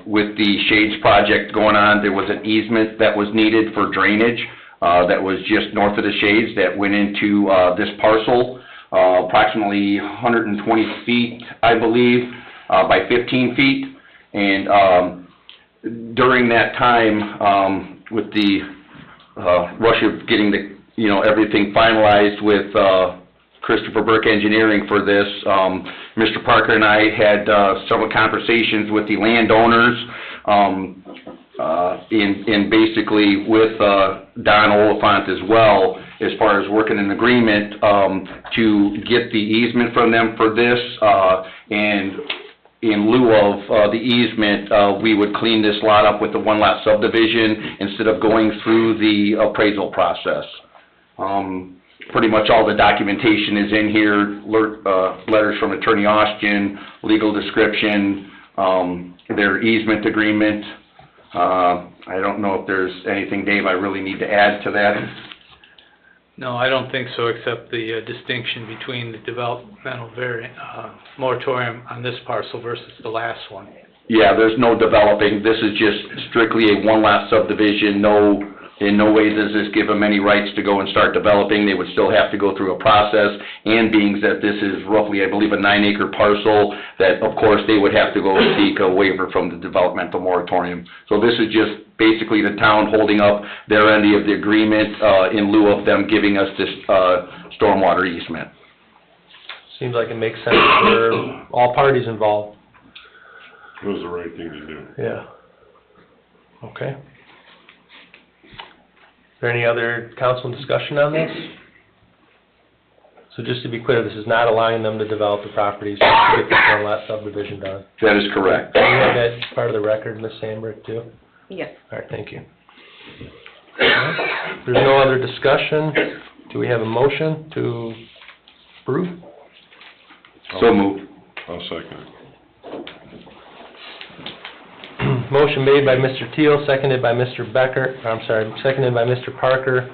with the Shades project going on, there was an easement that was needed for drainage that was just north of the Shades that went into this parcel, approximately 120 feet, I believe, by 15 feet. And during that time, with the rush of getting the, everything finalized with Christopher Burke Engineering for this, Mr. Parker and I had several conversations with the landowners, in basically with Don Oliphant as well, as far as working an agreement to get the easement from them for this, and in lieu of the easement, we would clean this lot up with the one-lot subdivision instead of going through the appraisal process. Pretty much all the documentation is in here, letters from Attorney Austin, legal description, their easement agreement. I don't know if there's anything, Dave, I really need to add to that. No, I don't think so, except the distinction between the developmental moratorium on this parcel versus the last one. Yeah, there's no developing. This is just strictly a one-lot subdivision. In no way does this give them any rights to go and start developing. They would still have to go through a process, and being that this is roughly, I believe, a 9-acre parcel, that, of course, they would have to go seek a waiver from the developmental moratorium. So this is just basically the town holding up their end of the agreement in lieu of them giving us this stormwater easement. Seems like it makes sense for all parties involved. It was the right thing to do. Yeah. Okay. Is there any other council discussion on this? So just to be clear, this is not allowing them to develop the properties to get the one-lot subdivision done. That is correct. Do you have that part of the record, Ms. Sandberg, too? Yes. All right, thank you. If there's no other discussion, do we have a motion to approve? So moved. I'll second it. Motion made by Mr. Teal, seconded by Mr. seconded by Mr. Parker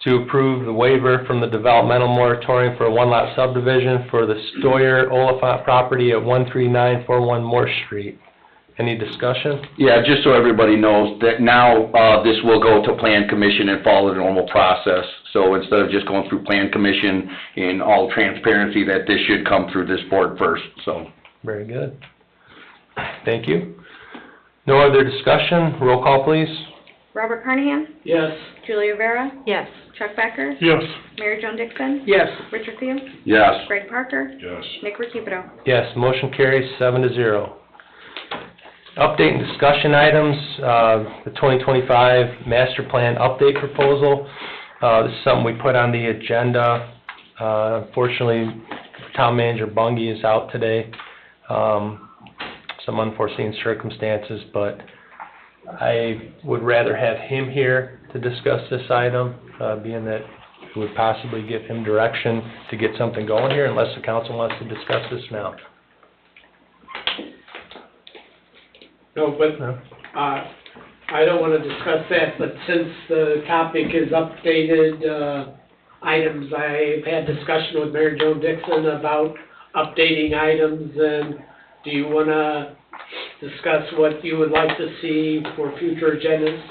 to approve the waiver from the developmental moratorium for a one-lot subdivision for the Stoyer Oliphant property at 13941 Morse Street. Any discussion? Yeah, just so everybody knows that now this will go to Plan Commission and follow the normal process. So instead of just going through Plan Commission in all transparency, that this should come through this board first, so. Very good. Thank you. No other discussion? Roll call, please. Robert Carnahan? Yes. Julie Rivera? Yes. Chuck Becker? Yes. Mary Jo Dixon? Yes. Richard Teal? Yes. Greg Parker? Yes. Nick Recupido? Yes, motion carries 7-0. Update and discussion items, the 2025 master plan update proposal. This is something we put on the agenda. Unfortunately, town manager Bungie is out today. Some unforeseen circumstances, but I would rather have him here to discuss this item, being that it would possibly give him direction to get something going here, unless the council wants to discuss this now. No, but, I don't wanna discuss that, but since the topic is updated, items, I've had discussion with Mary Jo Dixon about updating items, and do you wanna discuss what you would like to see for future agendas?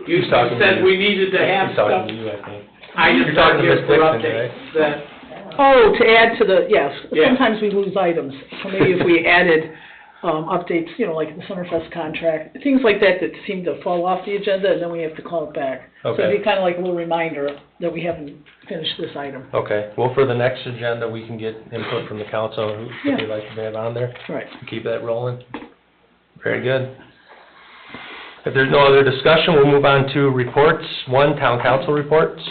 You He's talking to said you. we needed to have He's stuff. talking to you, I think. I You're just talking got to here Ms. for Dixon, updates, that, Oh, to add to the, yes, Yeah. sometimes we lose items, so maybe if we added, updates, you know, like the Summerfest contract, things like that that seem to fall off the agenda, and then we have to call it back. So Okay. it'd be kinda like a little reminder that we haven't finished this item. Okay, well, for the next agenda, we can get input from the council, who Yeah. they'd like to have on there, Right. keep that rolling. Very good. If there's no other discussion, we'll move on to reports. One, town council reports.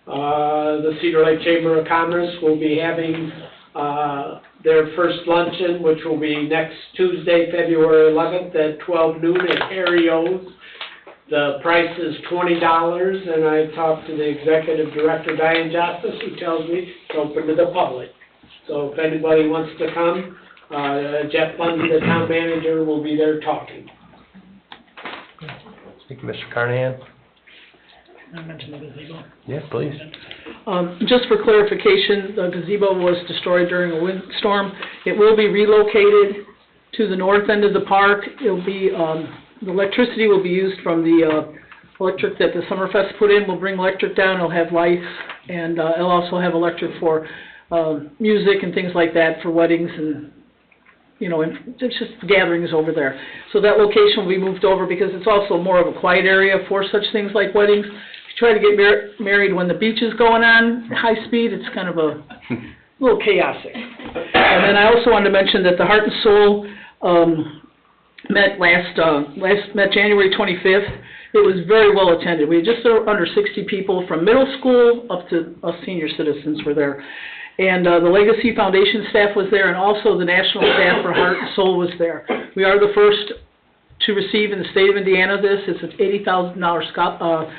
the Cedar Lake Chamber of Commerce will be having, their first luncheon, which will be next Tuesday, February 11th at 12 noon at Harry O's. The price is $20, and I talked to the executive director, Diane Justice, who tells me it's open to the public. So if anybody wants to come, Jeff Bundy, the town manager, will be there talking. Thank you, Mr. Carnahan. I mentioned the gazebo. Yes, please. Just for clarification, the gazebo was destroyed during a windstorm. It will be relocated to the north end of the park. It'll be, the electricity will be used from the, electric that the Summerfest put in. We'll bring electric down, it'll have lights, and, it'll also have electric for, music and things like that for weddings and, you know, and it's just gatherings over there. So that location will be moved over because it's also more of a quiet area for such things like weddings. If you try to get married when the beach is going on, high speed, it's kind of a little chaotic. And then I also wanted to mention that the Heart and Soul, met January 25th. It was very well attended. We had just under 60 people from middle school up to us senior citizens were there. And the Legacy Foundation staff was there, and also the national staff for Heart and Soul was there. We are the first to receive in the state of Indiana this. It's an $80,000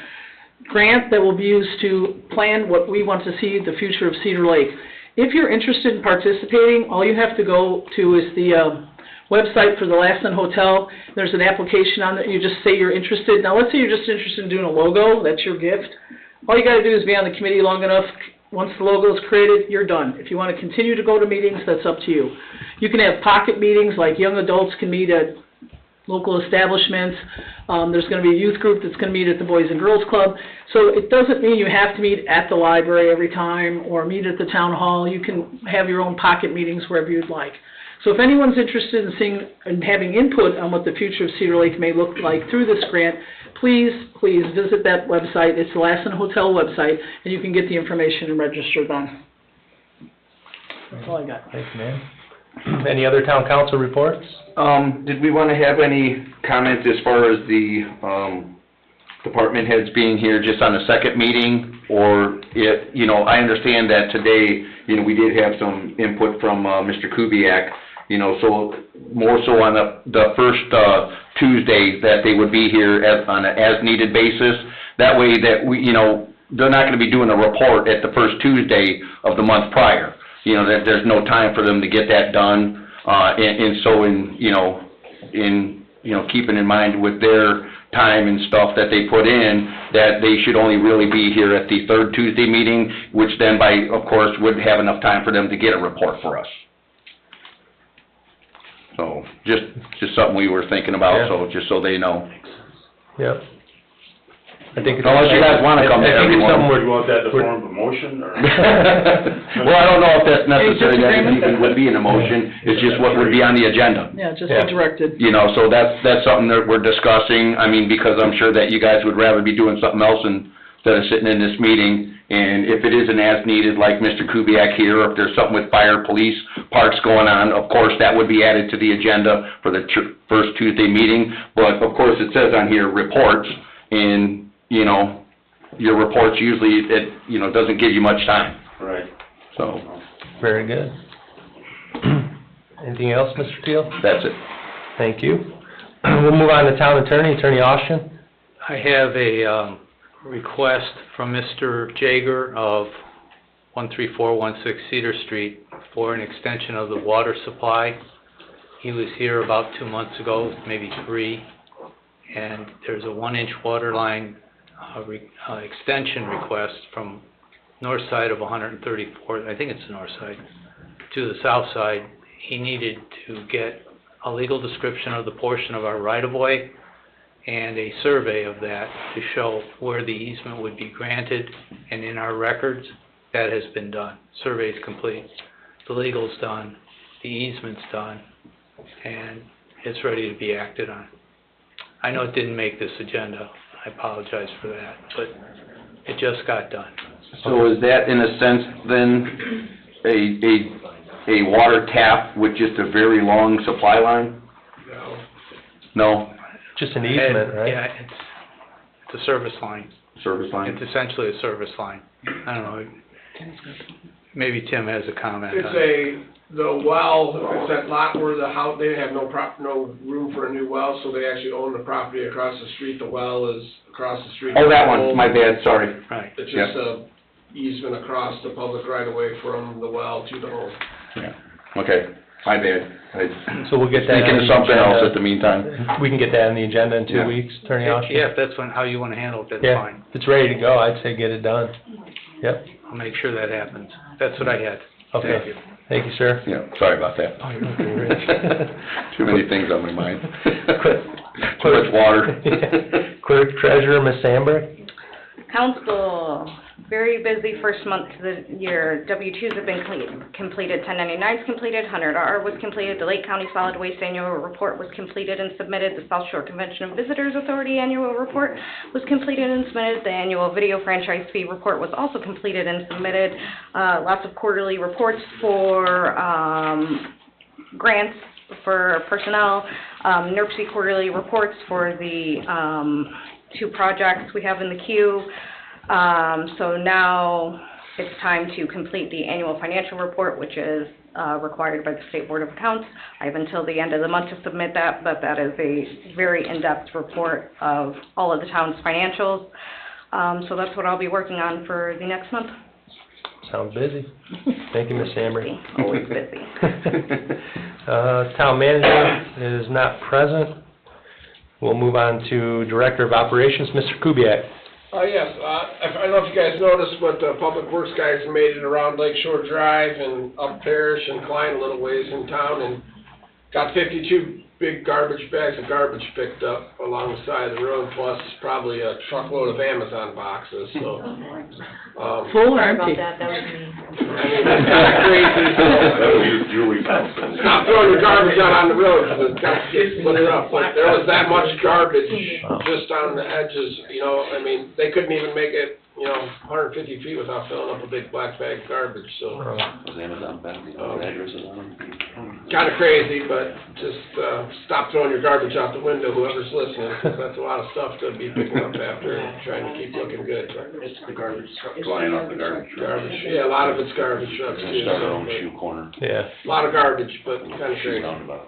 grant that will be used to plan what we want to see the future of Cedar Lake. If you're interested in participating, all you have to go to is the website for the Last Inn Hotel. There's an application on there. You just say you're interested. Now, let's say you're just interested in doing a logo. That's your gift. All you got to do is be on the committee long enough. Once the logo is created, you're done. If you want to continue to go to meetings, that's up to you. You can have pocket meetings, like young adults can meet at local establishments. There's going to be a youth group that's going to meet at the Boys and Girls Club. So it doesn't mean you have to meet at the library every time or meet at the town hall. You can have your own pocket meetings wherever you'd like. So if anyone's interested in seeing and having input on what the future of Cedar Lake may look like through this grant, please visit that website. It's the Last Inn Hotel website, and you can get the information and register then. That's all I got. Thanks, man. Any other town council reports? Did we want to have any comment as far as the, department heads being here just on the second meeting? Or if, you know, I understand that today, you know, we did have some input from, Mr. Kubiak, you know, so more so on the first, Tuesday that they would be here on an as-needed basis. That way that we, you know, they're not going to be doing a report at the first Tuesday of the month prior. You know, that there's no time for them to get that done, and so keeping in mind with their time and stuff that they put in, that they should only really be here at the third Tuesday meeting, which then of course, would have enough time for them to get a report for us. So, just something we were thinking about, Yeah. so, just so they know. Yep. I think it's. Unless you guys wanna come to I think it's everyone. something Do you want that in the form of a motion, or? Well, I don't know if that's necessary, that it even would be an emotion, it's just what would be on the agenda. Yeah, just Yeah. be directed. You know, so that's something that we're discussing, I mean, because I'm sure that you guys would rather be doing something else instead of sitting in this meeting. And if it isn't as needed, like Mr. Kubiak here, or if there's something with fire, police, parks going on, of course, that would be added to the agenda for the first Tuesday meeting. But, of course, it says on here, reports, and, you know, your reports usually, doesn't give you much time, Right. so. Very good. Anything else, Mr. Teal? That's it. Thank you. We'll move on to town attorney, Attorney Austin. I have a request from Mr. Jager of 13416 Cedar Street for an extension of the water supply. He was here about 2 months ago, maybe 3, and there's a 1-inch water line extension request from north side of 134th, I think it's the north side, to the south side. He needed to get a legal description of the portion of our right-of-way and a survey of that to show where the easement would be granted, and in our records, that has been done. Survey's complete, the legal's done, the easement's done, and it's ready to be acted on. I know it didn't make this agenda, I apologize for that, but it just got done. So is that in a sense then a water tap with just a very long supply line? No? Just an easement, right? Yeah, it's a service line. Service line? It's essentially a service line. I don't know, maybe Tim has a comment on it. It's the well, it's that lot where the house, they have no room for a new well, so they actually own the property across the street. The well is across the street. Oh, that one, my bad, sorry. Right. It's just a easement across the public right away from the well to the home. Yeah, okay, my bad. So we'll get that Thinking on of the something else agenda. at the meantime. We can get that on the agenda in 2 Yeah. weeks, Attorney Austin? Yeah, if that's how you want to handle it, that's Yeah, fine. if it's ready to go, I'd say get it done. Yep, I'll make sure that happens. That's what I had. Thank okay. you. Thank you, sir. Yeah, sorry about that. Oh, you're okay, Rich. Too many things on my mind. Too much water. Clerk Treasurer, Ms. Sandberg? Council, very busy first month of the year. W-2s have been completed, 1099s completed, 100R was completed, the Lake County Solid Waste Annual Report was completed and submitted, the South Shore Convention of Visitors Authority Annual Report was completed and submitted, the Annual Video Franchise Fee Report was also completed and submitted, lots of quarterly reports for grants for personnel, NERC quarterly reports for the 2 projects we have in the queue. So now it's time to complete the annual financial report, which is required by the State Board of Accounts. I have until the end of the month to submit that, but that is a very in-depth report of all of the town's financials. So that's what I'll be working on for the next month. Sounds busy. Thank you, Ms. Sandberg. Always busy. Town manager is not present. We'll move on to Director of Operations, Mr. Kubiak. Yes, I don't know if you guys noticed, but the Public Works guys made it around Lake Shore Drive and up Parish and Klein a little ways in town and got 52 big garbage bags of garbage picked up along the side of the road, plus probably a truckload of Amazon boxes, so. Full or Sorry about empty? that, that was me. I mean, that's kinda crazy, That was so. Julie's house. Stop throwing your garbage out on the road, because it's got to get split up, but there was that much garbage just on the edges, you know, I mean, they couldn't even make it, 150 feet without filling up a big black bag of garbage, so. Was Amazon back, addresses on them? Kinda crazy, but just, stop throwing your garbage out the window, whoever's listening, 'cause that's a lot of stuff to be picking up after and trying to keep looking good. It's the garbage trucks. Flying off the garbage trucks. Garbage, yeah, a lot of it's garbage trucks We're too. gonna start our own but shoe corner. Yeah. A lot of garbage, but kinda Shoe crazy. roundabout.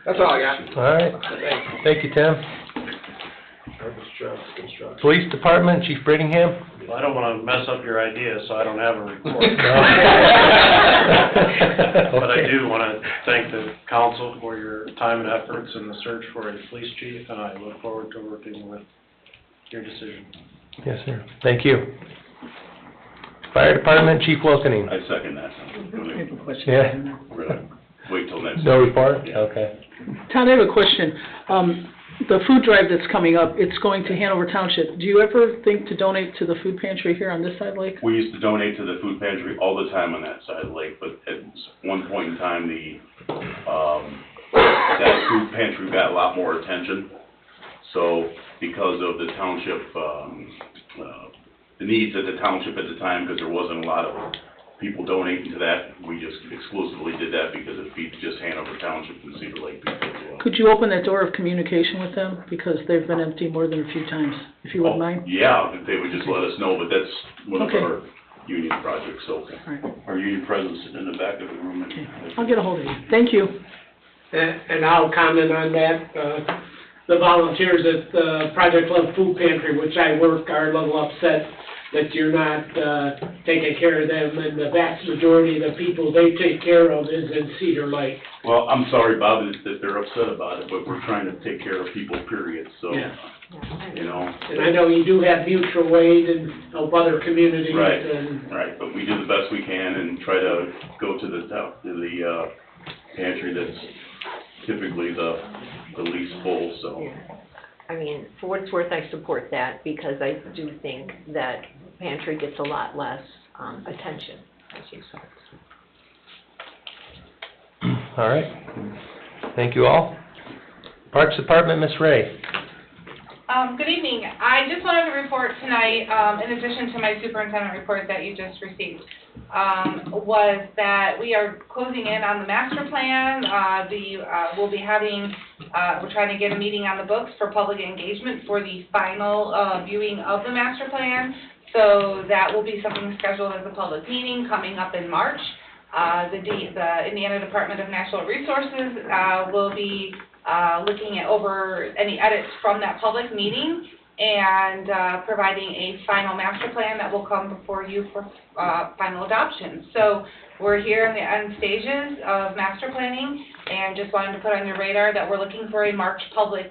That's all I got. All right. Thanks. Thank you, Tim. Garbage trucks, construction. Police Department, Chief Brittingham? I don't wanna mess up your idea, so I don't have a report. But I do wanna thank the council for your time and efforts in the search for a police chief, and I look forward to working with your decision. Yes, sir. Thank you. Fire Department, Chief Wilkening? I second that. I have a question. Yeah. Really, wait till next. No report? Yeah. Okay. Todd, I have a question. The food drive that's coming up, it's going to Hanover Township. Do you ever think to donate to the food pantry here on this side of the lake? We used to donate to the food pantry all the time on that side of the lake, but at one point in time, that food pantry got a lot more attention. So because of the township, the needs of the township at the time, because there wasn't a lot of people donating to that, we just exclusively did that because it feeds just Hanover Township and Cedar Lake people as well. Could you open that door of communication with them? Because they've been empty more than a few times, if you wouldn't mind. Yeah, if they would just let us know, but that's one of Okay. our union projects, so. Right. Our union president's in the back of the room. Okay. I'll get a hold of you. Thank you. And I'll comment on that. The volunteers at the Project Love Food Pantry, which I work, are a little upset that you're not taking care of them, and the vast majority of the people they take care of is in Cedar Lake. Well, I'm sorry, Bob, that they're upset about it, but we're trying to take care of people, period, so, Yeah. you know. And I know you do have mutual aid and help other communities, Right. and Right, but we do the best we can and try to go to the pantry that's typically the least full, so. I mean, for what it's worth, I support that because I do think that pantry gets a lot less attention, as you said. All right. Thank you all. Parks Department, Ms. Ray. Good evening. I just wanted to report tonight, in addition to my superintendent report that you just received, was that we are closing in on the master plan. We'll be having, we're trying to get a meeting on the books for public engagement for the final viewing of the master plan. So that will be something scheduled as a public meeting coming up in March. The Indiana Department of Natural Resources will be looking at over any edits from that public meeting and providing a final master plan that will come before you for final adoption. So we're here in the end stages of master planning and just wanted to put on your radar that we're looking for a March public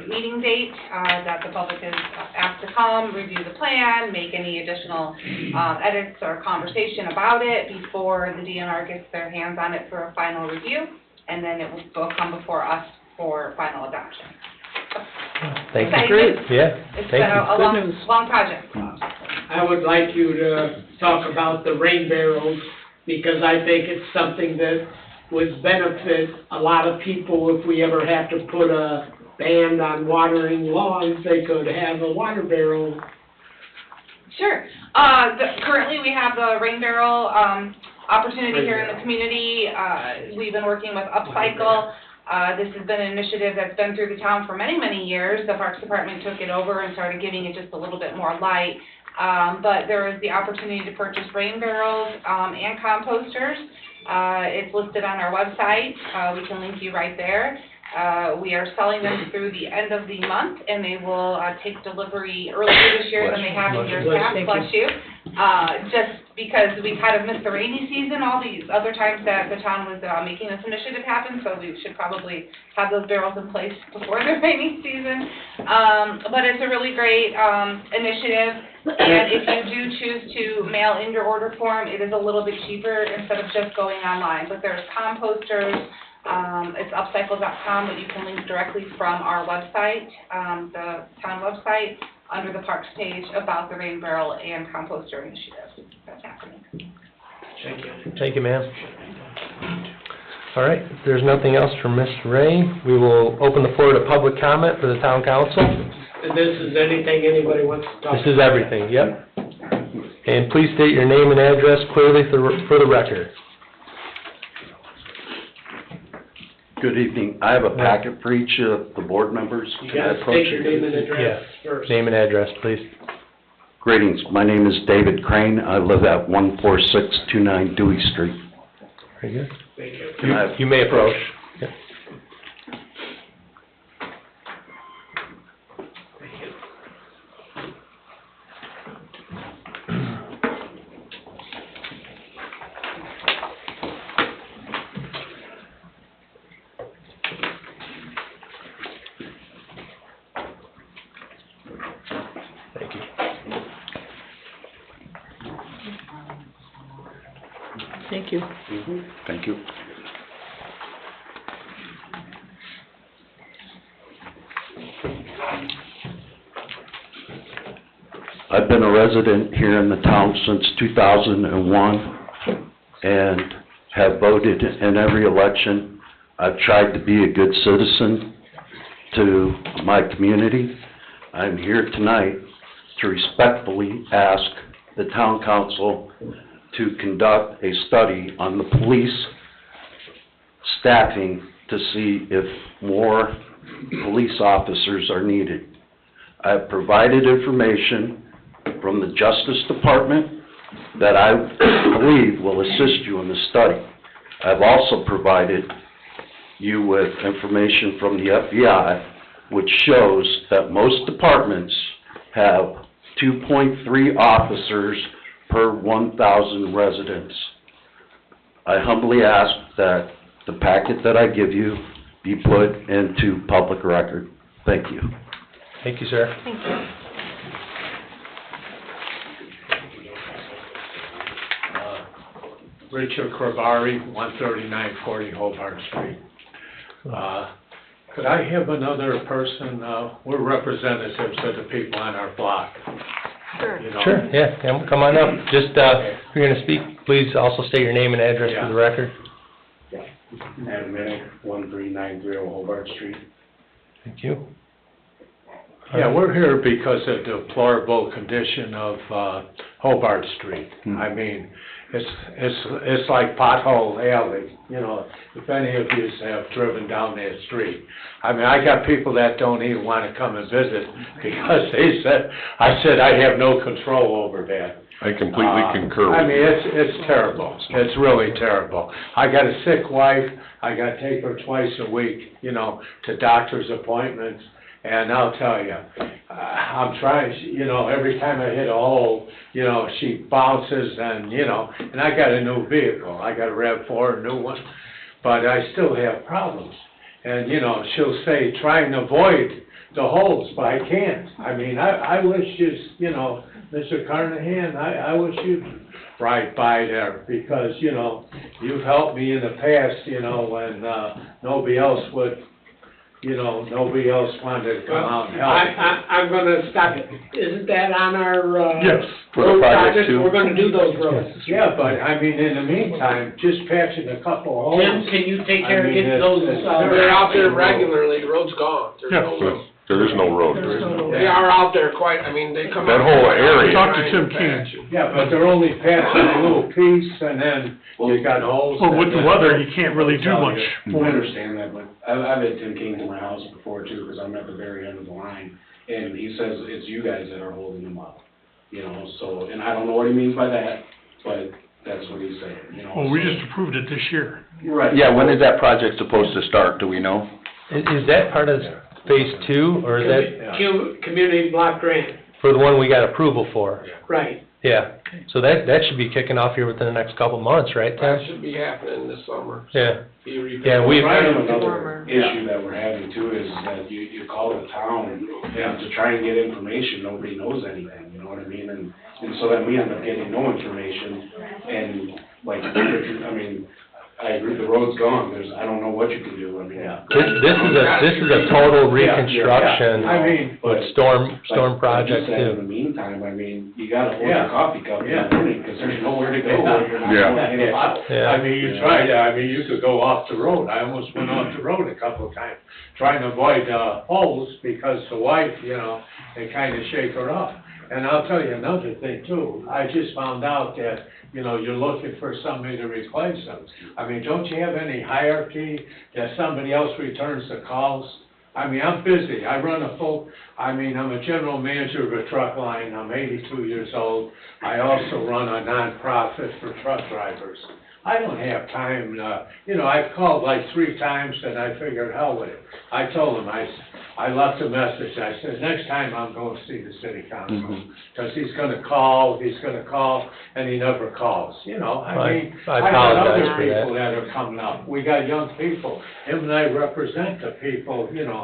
meeting date, that the public is asked to come, review the plan, make any additional edits or conversation about it before the DNR gets their hands on it for a final review, and then it will come before us for final adoption. Thank you. Great. Yeah, It's thank been you. a long project. I would like you to talk about the rain barrels, because I think it's something that would benefit a lot of people. If we ever have to put a ban on watering lawns, they could have a water barrel. Sure. Currently, we have the rain barrel opportunity here in the community. We've been working with Upcycle. This has been an initiative that's been through the town for many, many years. The Parks Department took it over and started giving it just a little bit more light. But there is the opportunity to purchase rain barrels and composters. It's listed on our website. We can link you right there. We are selling them through the end of the month, and they will take delivery earlier this year than they have in years past. Bless you. Just because we kind of missed the rainy season all these other times that the town was making this initiative happen, so we should probably have those barrels in place before the rainy season. But it's a really great initiative, and if you do choose to mail in your order form, it is a little bit cheaper instead of just going online. But there's composters. It's upcycle.com that you can link directly from our website, the town website, under the parks page about the rain barrel and composter initiative that's happening. Thank you. Thank you, ma'am. All right, if there's nothing else from Ms. Ray, we will open the floor to public comment for the town council. And this is anything anybody wants to talk about? This is everything, yep. And please state your name and address clearly for the record. Good evening. I have a packet for each of the board members. You Can I gotta approach state your you? name and address first. Name and address, please. Greetings. My name is David Crane. I live at 14629 Dewey Street. Very good. Thank you. Can I You may approach. Yep. Thank you. Thank you. Thank you. I've been a resident here in the town since 2001 and have voted in every election. I've tried to be a good citizen to my community. I'm here tonight to respectfully ask the town council to conduct a study on the police staffing to see if more police officers are needed. I have provided information from the Justice Department that I believe will assist you in the study. I've also provided you with information from the FBI, which shows that most departments have 2.3 officers per 1,000 residents. I humbly ask that the packet that I give you be put into public record. Thank you. Thank you, sir. Thank you. Richard Corbari, 13940 Hobart Street. Could I have another person, we're representatives of the people on our block. Sure. You know? Sure, yeah, come on up. Just, if you're gonna speak, please also state your name and address for the record. Adam Minnick, 1390 Hobart Street. Thank you. Yeah, we're here because of the deplorable condition of Hobart Street. I mean, it's like pothole alley, you know, if any of you have driven down that street. I mean, I got people that don't even want to come and visit because I said I have no control over that. I completely concur with I mean, you. it's terrible. It's really terrible. I got a sick wife. I got to take her twice a week, you know, to doctor's appointments. And I'll tell you, I'm trying, you know, every time I hit a hole, you know, she bounces and, you know, and I got a new vehicle. I got a RAV4, a new one, but I still have problems. And, you know, she'll say, try and avoid the holes, but I can't. I mean, I wish you know, Mr. Carnahan, I wish you'd ride by there because, you know, you've helped me in the past, you know, when nobody else would, you know, nobody else wanted to come out and help. I'm gonna stop it. Isn't that on our, Yes, for the road project project? too. We're gonna do those roads. Yeah, but I mean, in the meantime, just patching a couple of holes. Tim, can you take care of getting it's- those, They're out there regularly, the road's gone. There's no road. There is no road. They are out there quite, I mean, they come out. That whole area. Talk to trying Tim patch. Yeah, but they're only patching a little piece and then you got holes. Well, with the weather, you can't really I understand that, but I've had Tim King to my house before too, because I'm at the very end of the line. And he says it's you guys that are holding him up, you know, so, and I don't know what he means by that, but that's what he's saying, you know. Well, we just approved it this year. Right. Yeah, when is that project supposed to start, do we know? Is that part of phase 2, or is that Community block grant, for the one we got approval for? right. Yeah, so that should be kicking off here within the next couple months, right, That Tim? should be happening this summer. Yeah. Be repaved. Yeah, we've, Another issue that we're having too is that you call the town to try and get information, nobody knows anything, you know what I mean? And so then we end up getting no information, and like, I mean, I agree, the road's gone, I don't know what you can do, I mean. this is a total reconstruction I mean, with but- storm But project just that in the too. meantime, I mean, you gotta hold your coffee cup in the morning, because there's nowhere to go when you're not Yeah. going to hit a bottle. Yeah. I mean, you tried, you could go off the road. I almost went off the road a couple of times, trying to avoid, holes, because the wife, you know, they kinda shake her up. And I'll tell you another thing too, I just found out that, you know, you're looking for somebody to replace them. I mean, don't you have any hierarchy that somebody else returns the calls? I mean, I'm busy, I'm a general manager of a truck line, I'm 82 years old. I also run a nonprofit for truck drivers. I don't have time, you know, I've called like 3 times and I figured, hell with it. I told him, I left a message, I said, next time I'm going to see the city council. Because he's gonna call, and he never calls, you know, I mean, I got apologize other for that. people that are coming up. We got young people, him and I represent the people, you know,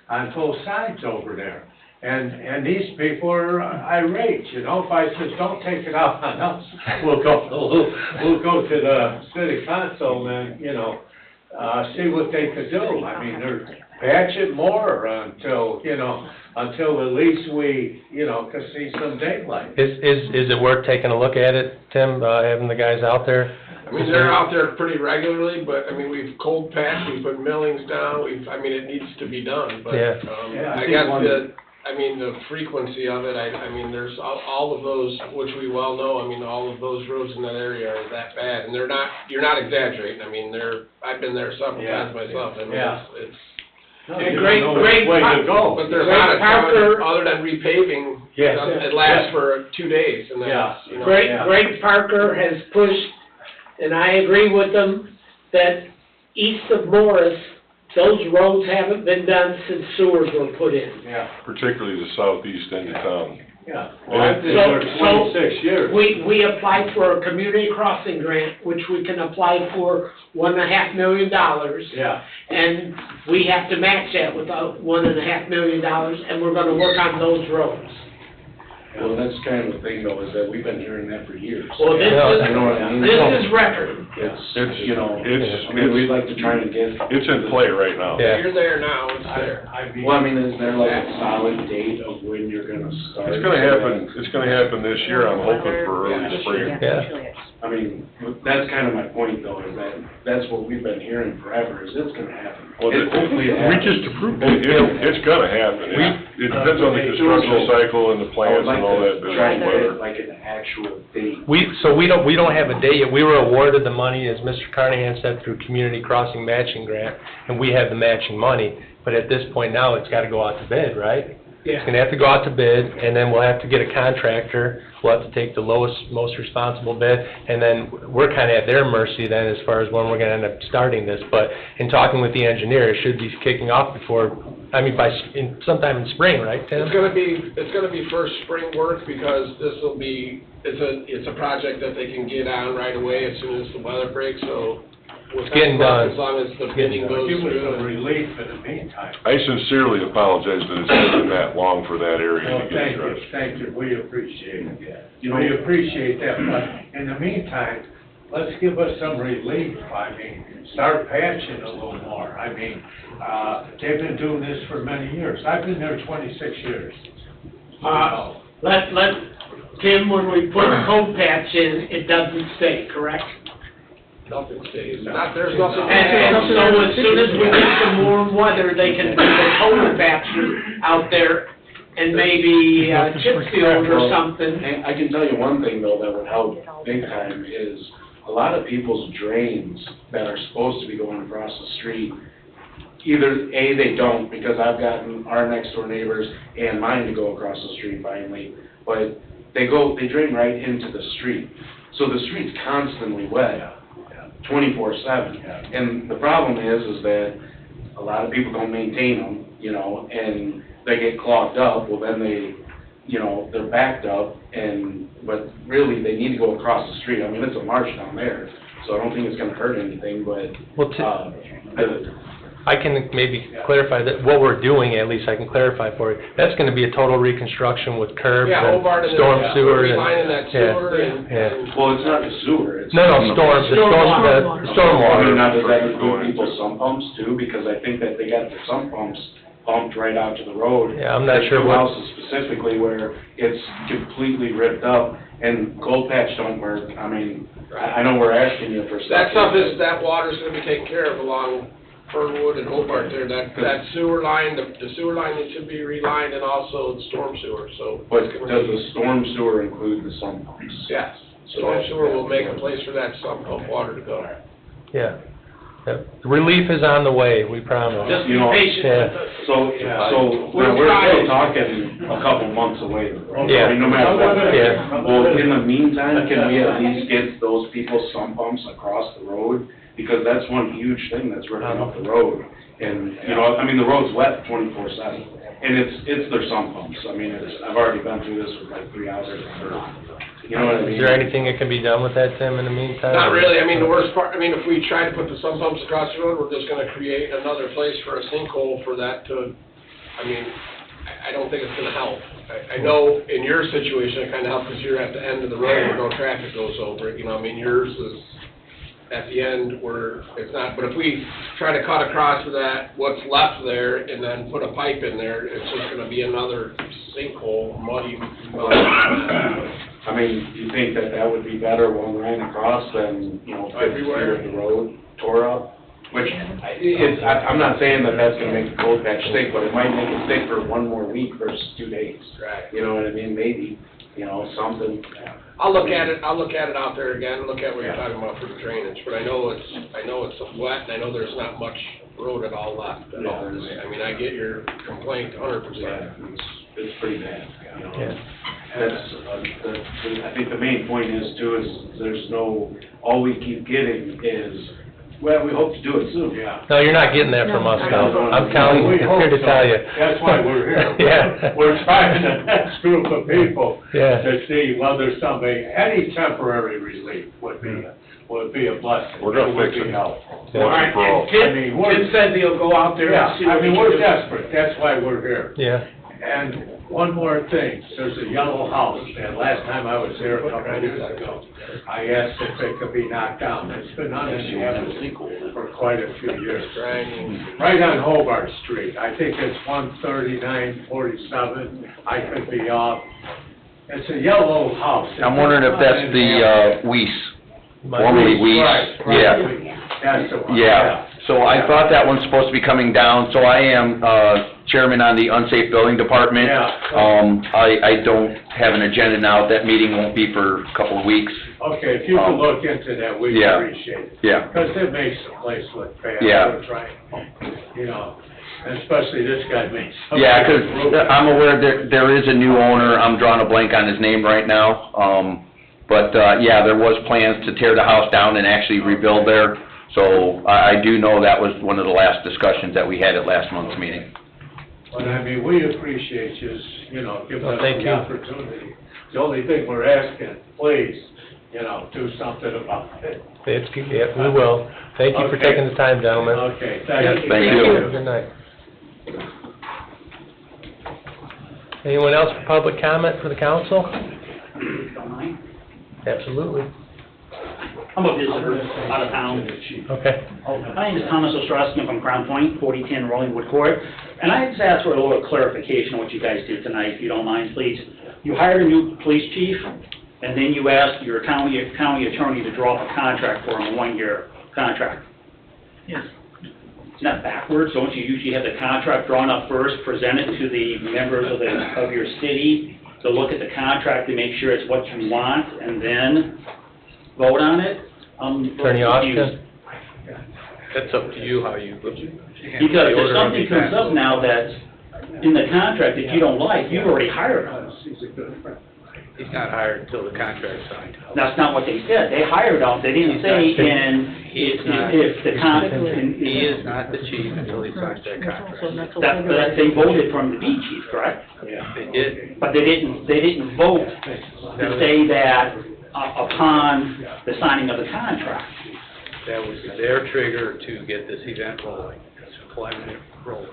on both sides over there. And these people are irate, you know, if I says, don't take it out on us, we'll go to the city council and, you know, see what they could do. I mean, they're patch it more until at least we, you know, could see some daylight. Is it worth taking a look at it, Tim, having the guys out there? I mean, they're out there pretty regularly, but, I mean, we've cold patched, we put millings down, it needs to be done, but, Yeah. Yeah, I guess the frequency of it, I mean, there's all of those, which we well know, I mean, all of those roads in that area are that bad, and you're not exaggerating, I mean, I've been there several times myself, I mean, it's. And great, way to go. But there's not a ton, other than repaving, Yes. it lasts for 2 days, and that's, you know. Greg Parker has pushed, and I agree with them, that east of Morris, those roads haven't been done since sewers were put in. Yeah, Particularly the southeast end of town. yeah. Well, I've been there 26 years. We applied for a community crossing grant, which we can apply for $1.5 million. Yeah. And we have to match that with $1.5 million, and we're gonna work on those roads. Well, that's kind of the thing though, is that we've been hearing that for years. Well, this You know what I mean? this is record. It's, you know, It's- I mean, we'd like to try and get. It's in play right now. Yeah. You're there now, it's there. Well, I mean, is there like a solid date of when you're gonna start? It's gonna happen this year, I'm hoping for early spring. Yeah. I mean, that's kind of my point though, is that that's what we've been hearing forever, is it's gonna happen. Well, Hopefully it we happens. just approved it, it's gonna happen. It depends on the construction cycle and the plans and all that, I would like to try and business, get weather. like an actual date. We don't have a date yet. We were awarded the money, as Mr. Carnahan said, through Community Crossing Matching Grant, and we have the matching money. But at this point now, it's gotta go out to bid, right? It's gonna have to go out to bid, and then we'll have to get a contractor. We'll have to take the lowest, most responsible bid, and then we're kinda at their mercy then as far as when we're gonna end up starting this. But in talking with the engineer, it should be kicking off before, sometime in spring, right, Tim? It's gonna be first spring work, because this'll be, it's a project that they can get on right away as soon as the weather breaks, so. It's getting done. As long as the bidding goes Give us through. some relief in the meantime. I sincerely apologize that it's taken that long for that area Well, to get thank you, addressed. thank you, we appreciate it. We appreciate that, but in the meantime, let's give us some relief. I mean, start patching a little more. I mean, they've been doing this for many years. I've been there 26 years. Let Tim, when we put a cold patch in, it doesn't stay, correct? Nothing stays, there's nothing. And so as soon as we get some warm weather, they can put the cold patch out there and maybe chip seal or something. And I can tell you one thing though that would help big time is a lot of people's drains that are supposed to be going across the street, either A, they don't, because I've gotten our next door neighbors and mine to go across the street finally, but they drain right into the street. So the street's constantly wet, 24/7. And the problem is that a lot of people don't maintain them, you know, and they get clogged up. Well, then they're backed up, but really they need to go across the street. I mean, it's a marsh down there, so I don't think it's gonna hurt anything, but, I can maybe clarify that what we're doing, at least I can clarify for you. That's gonna be a total reconstruction with curbs Yeah, and Hobart and storm sewer and. relining that sewer Yeah. well, it's not the sewer, it's. No, stormwater. I mean, now does that include people's sump pumps too? Because I think that they got the sump pumps pumped right out to the road. Yeah, I'm not There's sure two what. houses specifically where it's completely ripped up and cold patch don't work. I mean, I know we're asking you for stuff. That water's gonna be taken care of along Fernwood and Hobart there, that sewer line, the sewer line needs to be relined, and also the storm sewer, so. But does the storm sewer include the sump pumps? Yes, storm sewer will make a place for that sump pump water to go. Yeah. Yep. Relief is on the way, we promise. Just be You know, patient with us. So we're still talking a couple months away. Yeah. I mean, no matter what. Yeah. Well, in the meantime, can we at least get those people's sump pumps across the road? Because that's one huge thing that's ripping up the road. And, you know, I mean, the road's wet 24/7. And it's their sump pumps. I mean, I've already been through this for like 3 hours. You know what I mean? Is there anything that can be done with that, Tim, in the meantime? Not really, I mean, the worst part, if we try to put the sump pumps across the road, we're just gonna create another place for a sinkhole for that to, I don't think it's gonna help. I know in your situation, it kinda helps because you're at the end of the road where no traffic goes over it, yours is at the end where it's not, but if we try to cut across to that, what's left there, and then put a pipe in there, it's just gonna be another sinkhole, muddy. I mean, do you think that would be better one ran across than, 50 feet of the road tore up? Which, I'm not saying that that's gonna make the cold patch stick, but it might make it stick for 1 more week versus 2 days. Right. You know what I mean? Maybe, something. I'll look at it out there again, look at what you're talking about for the drainage, but I know it's wet, and I know there's not much road at all left at all. I get your complaint 100%. It's pretty bad, Yeah. I think the main point is too, is all we keep getting is, well, we hope to do it soon. Yeah. No, you're not getting that from us, though. I'm telling you, I'm here to tell you. That's why we're here. Yeah. We're trying the next group of people Yeah. to see whether any temporary relief would be a blessing. We're gonna It would fix be it. helpful. Once and for all. Tim says he'll go out there and see what he can we're do. desperate, that's why we're here. Yeah. And one more thing, there's a yellow house, and last time I was there a couple of years ago, I asked if it could be knocked down. It's been uninhabited for quite a few years. Right on Hobart Street, I think it's 13947, I could be off. It's a yellow house. I'm wondering if that's the, Weiss, formerly Weiss. Right, Yeah. that's the one, Yeah, so I thought that one's supposed to be coming down, so I am, chairman on the unsafe building department. Yeah. I don't have an agenda now, that meeting won't be for a couple of weeks. Okay, if you could look into that, we'd Yeah. appreciate it. Yeah. Because it makes the place look bad. Yeah. We're trying, you know, and especially this guy makes. Yeah, 'cause I'm aware that there is a new owner, I'm drawing a blank on his name right now. But, yeah, there was plans to tear the house down and actually rebuild there. So I do know that was one of the last discussions that we had at last month's meeting. But I mean, we appreciate you know, giving us thank the you. opportunity. The only thing we're asking, please, you know, do something about it. Yeah, we will. Thank you for Okay. taking the time, gentlemen. Okay, Yes, thank you. thank you. Have a good night. Anyone else for public comment for the council? Don't mind. Absolutely. I'm a visitor out of town. Okay. My name is Thomas Ostrowski, I'm from Crown Point, 4010 Rollingwood Court. And I just asked for a little clarification on what you guys did tonight, if you don't mind, please. You hired a new police chief, and then you asked your county attorney to draw up a contract for him, a one-year contract. Yes. Isn't that backwards? Don't you usually have the contract drawn up first, present it to the members of your city to look at the contract to make sure it's what you want, and then vote on it? Attorney Austin? That's up to you how you. Because if something comes up now that's in the contract that you don't like, you've already hired him. He's not hired until the contract's signed. That's not what they said. They hired him. They didn't say if the contract. He is not the chief until he signs that contract. That they voted for him to be chief, correct? Yeah, they did. But they didn't vote to say that upon the signing of the contract. That was their trigger to get this event rolling, this employment rolling.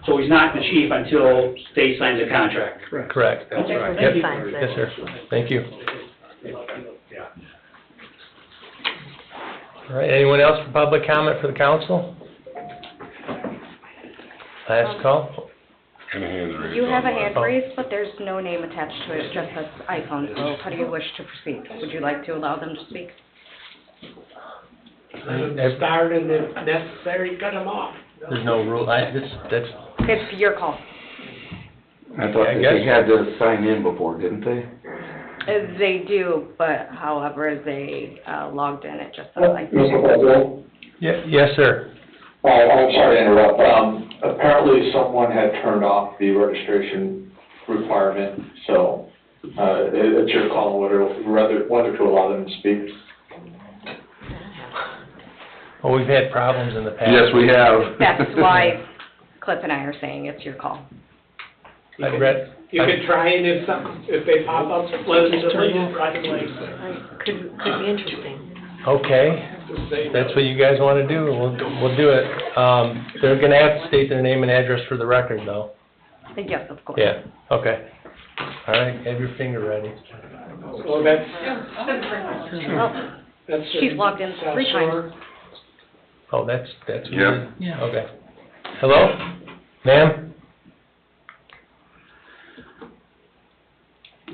So he's not the chief until they sign the contract. Correct. That's right. Yep. He signs it. Yes, sir. Thank you. All right, anyone else for public comment for the council? Last call? And a hand raised. You have a hand Oh. raised, but there's no name attached to it, it just says iPhone, so how do you wish to proceed? Would you like to allow them to speak? Let them start and if necessary, cut them off. There's no rule, that's, It's your call. I thought that they had to sign in before, didn't they? They do, but however they logged in, it just says iPhone. Mr. President? yes, sir. I'm sorry to interrupt. Apparently someone had turned off the registration requirement, so, it's your call whether to allow them to speak. Well, we've had problems in the past. Yes, we have. That's why Cliff and I are saying it's your call. I'd read. You could try and if they pop up, let us delete it right away. Could be interesting. Okay, that's what you guys want to do, we'll do it. They're gonna have to state their name and address for the record, though. Yes, of course. Yeah, okay. All right, have your finger ready. Well, that's She's logged in 3 times. Oh, that's Yeah. Yeah. Okay. Hello? Ma'am?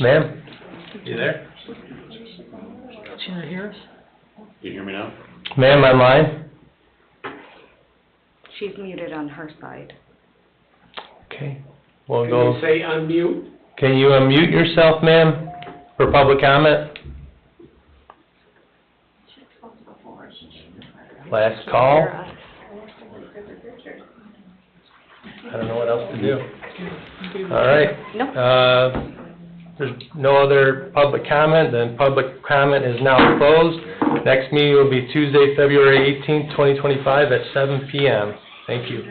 Ma'am? You there? She not hear us? You hear me now? Ma'am, online? She's muted on her side. Okay. We'll Can go. you say unmute? Can you unmute yourself, ma'am, for public comment? Last call? I don't know what else to do. All right. Nope. There's no other public comment, then public comment is now closed. Next meeting will be Tuesday, February 18th, 2025 at 7 p.m. Thank you.